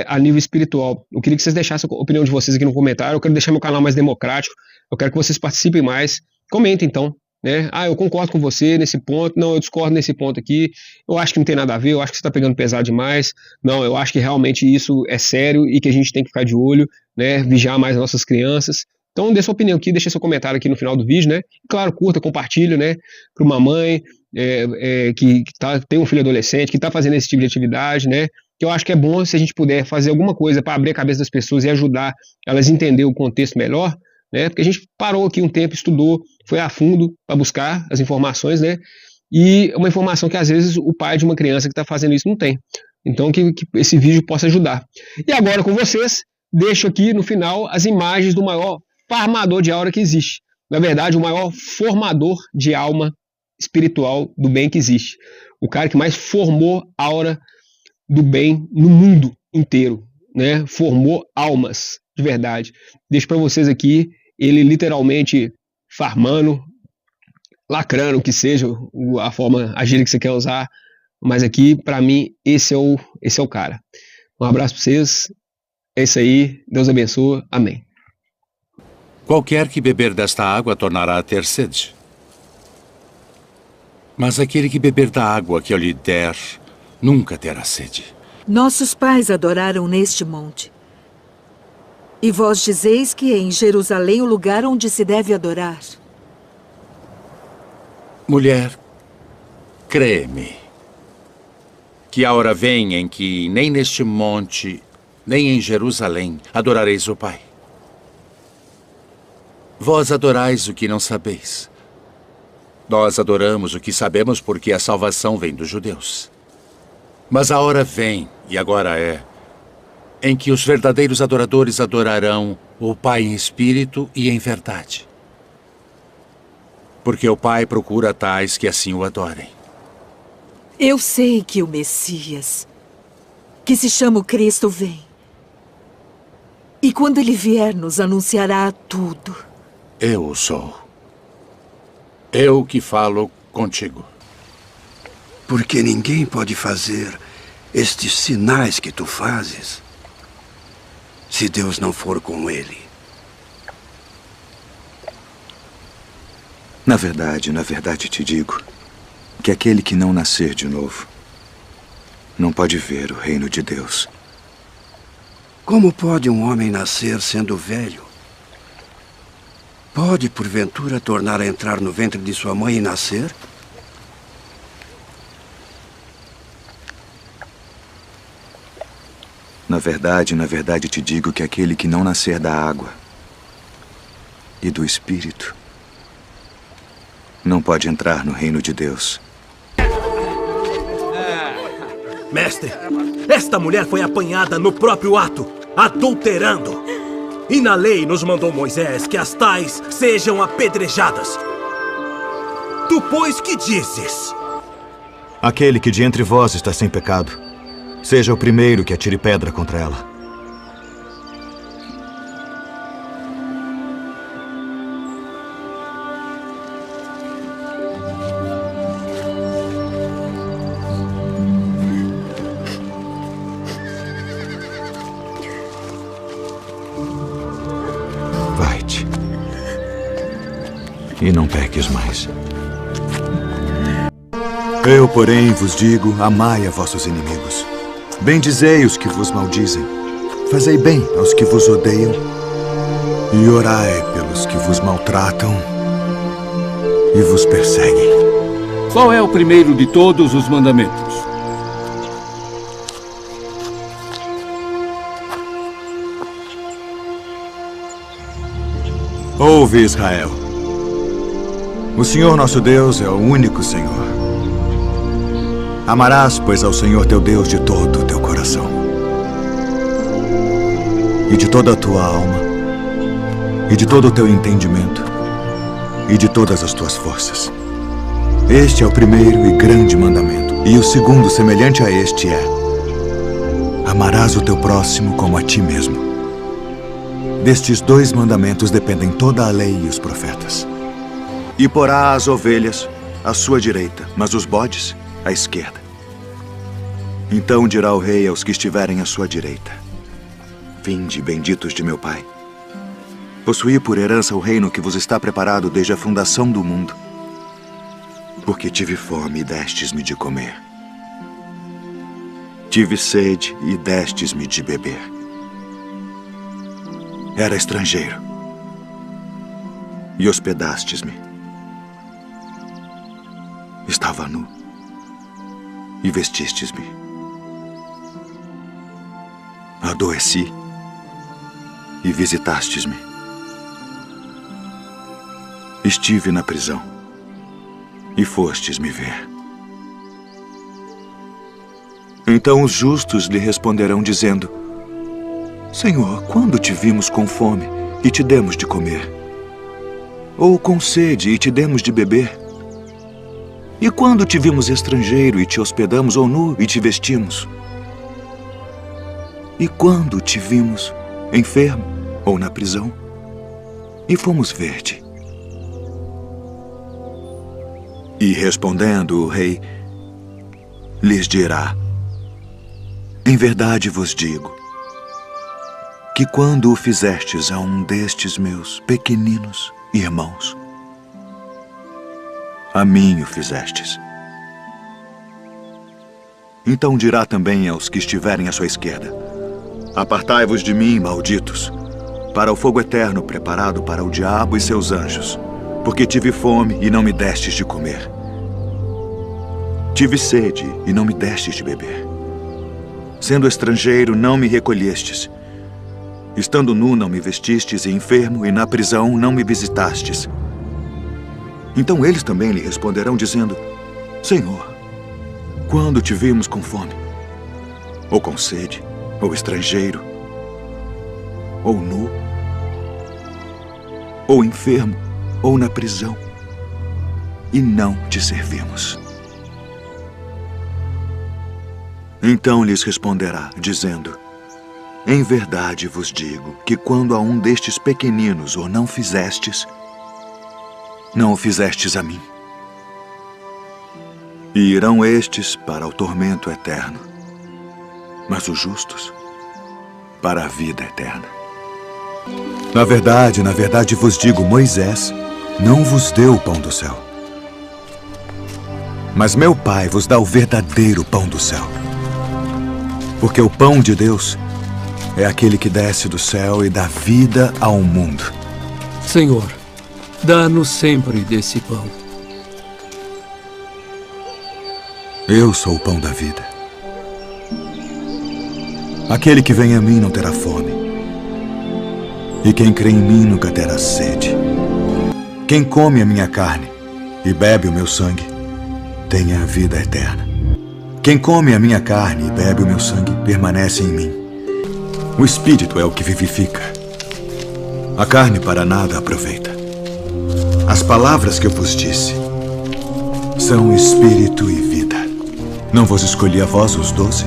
a nível espiritual? Eu queria que vocês deixassem a opinião de vocês aqui no comentário. Eu quero deixar meu canal mais democrático, eu quero que vocês participem mais. Comentem então, né? Eu concordo com você nesse ponto, não, eu discordo nesse ponto aqui, eu acho que não tem nada a ver, eu acho que você está pegando pesado demais, não, eu acho que realmente isso é sério e que a gente tem que ficar de olho, né? Vigiar mais as nossas crianças. Então dê sua opinião aqui, deixa seu comentário aqui no final do vídeo, né? E, claro, curta, compartilha, né? Para uma mãe que tem um filho adolescente, que está fazendo esse tipo de atividade, né? Que eu acho que é bom se a gente puder fazer alguma coisa para abrir a cabeça das pessoas e ajudar elas a entender o contexto melhor, né? Porque a gente parou aqui um tempo, estudou, foi a fundo para buscar as informações, né? E uma informação que às vezes o pai de uma criança que está fazendo isso não tem. Então que esse vídeo possa ajudar. E agora com vocês, deixo aqui no final as imagens do maior farmador de aura que existe. Na verdade, o maior formador de alma espiritual do bem que existe. O cara que mais formou aura do bem no mundo inteiro, né? Formou almas de verdade. Deixo para vocês aqui ele literalmente farmando, lacrando, que seja a gíria que você quer usar, mas aqui para mim esse é o cara. Um abraço para vocês. É isso aí. Deus abençoe. Amém. Qualquer que beber desta água tornará a ter sede. Mas aquele que beber da água que eu lhe der, nunca terá sede. Nossos pais adoraram neste monte. E vós dizeis que é em Jerusalém o lugar onde se deve adorar. Mulher, crê-me, que a hora vem em que nem neste monte, nem em Jerusalém adorareis o Pai. Vós adorais o que não sabeis. Nós adoramos o que sabemos porque a salvação vem dos judeus. Mas a hora vem, e agora é, em que os verdadeiros adoradores adorarão o Pai em espírito e em verdade. Porque o Pai procura tais que assim o adorem. Eu sei que o Messias, que se chama o Cristo, vem. E quando ele vier, nos anunciará tudo. Eu o sou. Eu que falo contigo. Porque ninguém pode fazer estes sinais que tu fazes se Deus não for com ele. Na verdade te digo que aquele que não nascer de novo não pode ver o reino de Deus. Como pode um homem nascer sendo velho? Pode, porventura, tornar a entrar no ventre de sua mãe e nascer? Na verdade te digo que aquele que não nascer da água e do Espírito não pode entrar no reino de Deus. Mestre, esta mulher foi apanhada no próprio ato, adulterando. E na lei nos mandou Moisés que as tais sejam apedrejadas. Tu, pois, que dizes? Aquele que de entre vós está sem pecado, seja o primeiro que atire pedra contra ela. Vai-te. E não peques mais. Eu, porém, vos digo, amai a vossos inimigos. Bendizei os que vos maldizem. Fazei bem aos que vos odeiam. E orai pelos que vos maltratam e vos perseguem. Qual é o primeiro de todos os mandamentos? Ouve, Israel. O Senhor nosso Deus é o único Senhor. Amarás, pois, ao Senhor teu Deus de todo o teu coração, e de toda a tua alma, e de todo o teu entendimento, e de todas as tuas forças. Este é o primeiro e grande mandamento. E o segundo, semelhante a este, é: amarás o teu próximo como a ti mesmo. Destes 2 mandamentos dependem toda a lei e os profetas. E porá as ovelhas à sua direita, mas os bodes à esquerda. Então dirá o rei aos que estiverem à sua direita: vinde, benditos de meu Pai. Possuí por herança o reino que vos está preparado desde a fundação do mundo. Porque tive fome e destes-me de comer. Tive sede e destes-me de beber. Era estrangeiro e hospedastes-me. Estava nu e vestistes-me. Adoeci e visitastes-me. Estive na prisão e fostes me ver. Então os justos lhe responderão dizendo: Senhor, quando te vimos com fome e te demos de comer? Ou com sede e te demos de beber? E quando te vimos estrangeiro e te hospedamos, ou nu e te vestimos? E quando te vimos enfermo ou na prisão e fomos ver-te? E respondendo o rei, lhes dirá: em verdade vos digo, que quando o fizestes a um destes meus pequeninos irmãos, a mim o fizestes. Então dirá também aos que estiverem à sua esquerda: apartai-vos de mim, malditos, para o fogo eterno preparado para o diabo e seus anjos, porque tive fome e não me destes de comer. Tive sede e não me destes de beber. Sendo estrangeiro, não me recolhestes. Estando nu, não me vestistes, e enfermo, e na prisão, não me visitastes. Então eles também lhe responderão, dizendo: Senhor, quando te vimos com fome, ou com sede, ou estrangeiro, ou nu, ou enfermo, ou na prisão, e não te servimos? Então lhes responderá, dizendo: em verdade vos digo que quando a um destes pequeninos o não fizestes, não o fizestes a mim. E irão estes para o tormento eterno, mas os justos para a vida eterna. Na verdade vos digo, Moisés não vos deu o pão do céu, mas meu Pai vos dá o verdadeiro pão do céu. Porque o pão de Deus é aquele que desce do céu e dá vida ao mundo. Senhor, dá-nos sempre desse pão. Eu sou o pão da vida. Aquele que vem a mim não terá fome, e quem crê em mim nunca terá sede. Quem come a minha carne e bebe o meu sangue tem a vida eterna. Quem come a minha carne e bebe o meu sangue permanece em mim. O Espírito é o que vivifica. A carne para nada aproveita. As palavras que eu vos disse, são espírito e vida. Não vos escolhi a vós os 12?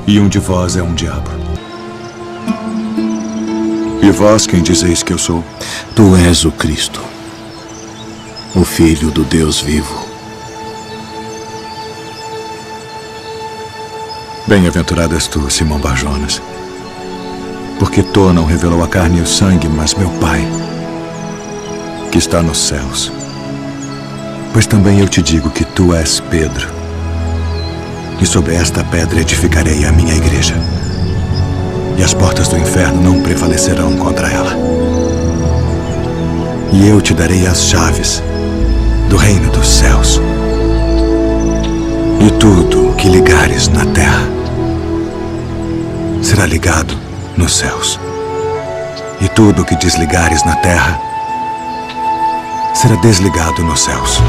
E um de vós é um diabo. E vós quem dizeis que eu sou? Tu és o Cristo, o Filho do Deus vivo. Bem-aventurado és tu, Simão Bar-Jonas, porque tu não revelou a carne e o sangue, mas meu Pai, que está nos céus. Pois também eu te digo que tu és Pedro, e sobre esta pedra edificarei a minha igreja, e as portas do inferno não prevalecerão contra ela. E eu te darei as chaves do reino dos céus. E tudo o que ligares na terra será ligado nos céus. E tudo o que desligares na terra será desligado nos céus.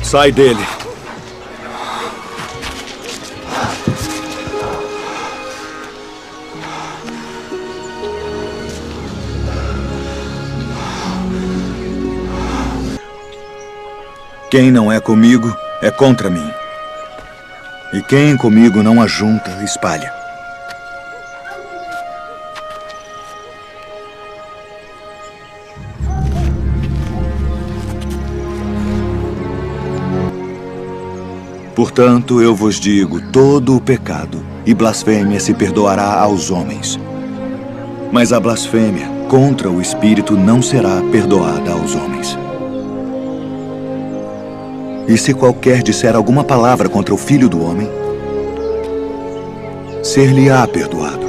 Sai dele. Quem não é comigo é contra mim. E quem comigo não ajunta, espalha. Portanto, eu vos digo, todo o pecado e blasfêmia se perdoará aos homens. Mas a blasfêmia contra o Espírito não será perdoada aos homens. E se qualquer disser alguma palavra contra o Filho do Homem, ser-lhe-á perdoado.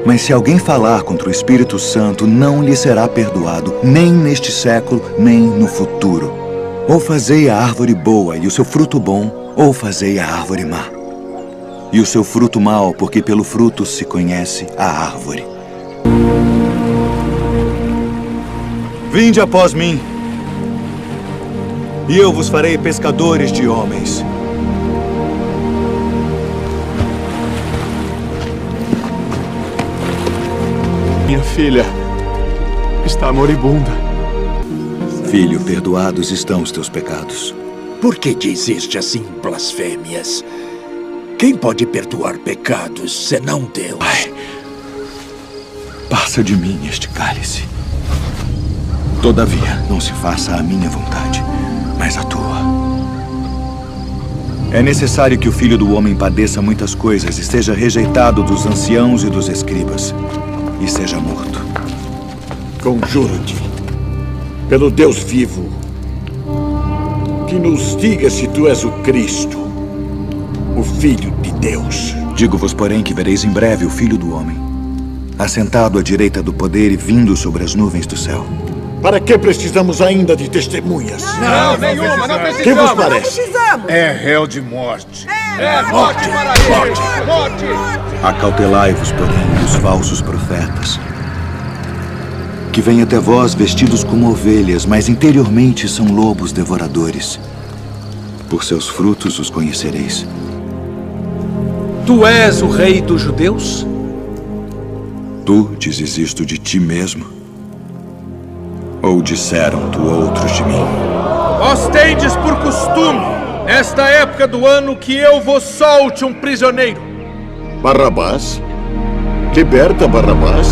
Mas se alguém falar contra o Espírito Santo, não lhe será perdoado, nem neste século, nem no futuro. Ou fazei a árvore boa e o seu fruto bom, ou fazei a árvore má. E o seu fruto mau, porque pelo fruto se conhece a árvore. Vinde após mim, e eu vos farei pescadores de homens. Minha filha está moribunda. Filho, perdoados estão os teus pecados. Por que dizeste assim blasfêmias? Quem pode perdoar pecados, senão Deus? Pai, passa de mim este cálice. Todavia, não se faça a minha vontade, mas a tua. É necessário que o Filho do Homem padeça muitas coisas e seja rejeitado dos anciãos e dos escribas, e seja morto. Conjuro-te, pelo Deus vivo, que nos diga se tu és o Cristo, o Filho de Deus. Digo-vos, porém, que vereis em breve o Filho do Homem, assentado à direita do poder e vindo sobre as nuvens do céu. Para que precisamos ainda de testemunhas? Não, nenhuma, não precisamos. Que vos parece? É réu de morte. Morte, morte. Acautelai-vos, porém, dos falsos profetas, que vêm até vós vestidos como ovelhas, mas interiormente são lobos devoradores. Por seus frutos os conhecereis. Tu és o rei dos judeus? Tu dizes isto de ti mesmo? Ou disseram-te outros de mim? Vós tendes por costume, nesta época do ano, que eu vos solte um prisioneiro. Barrabás? Liberta Barrabás?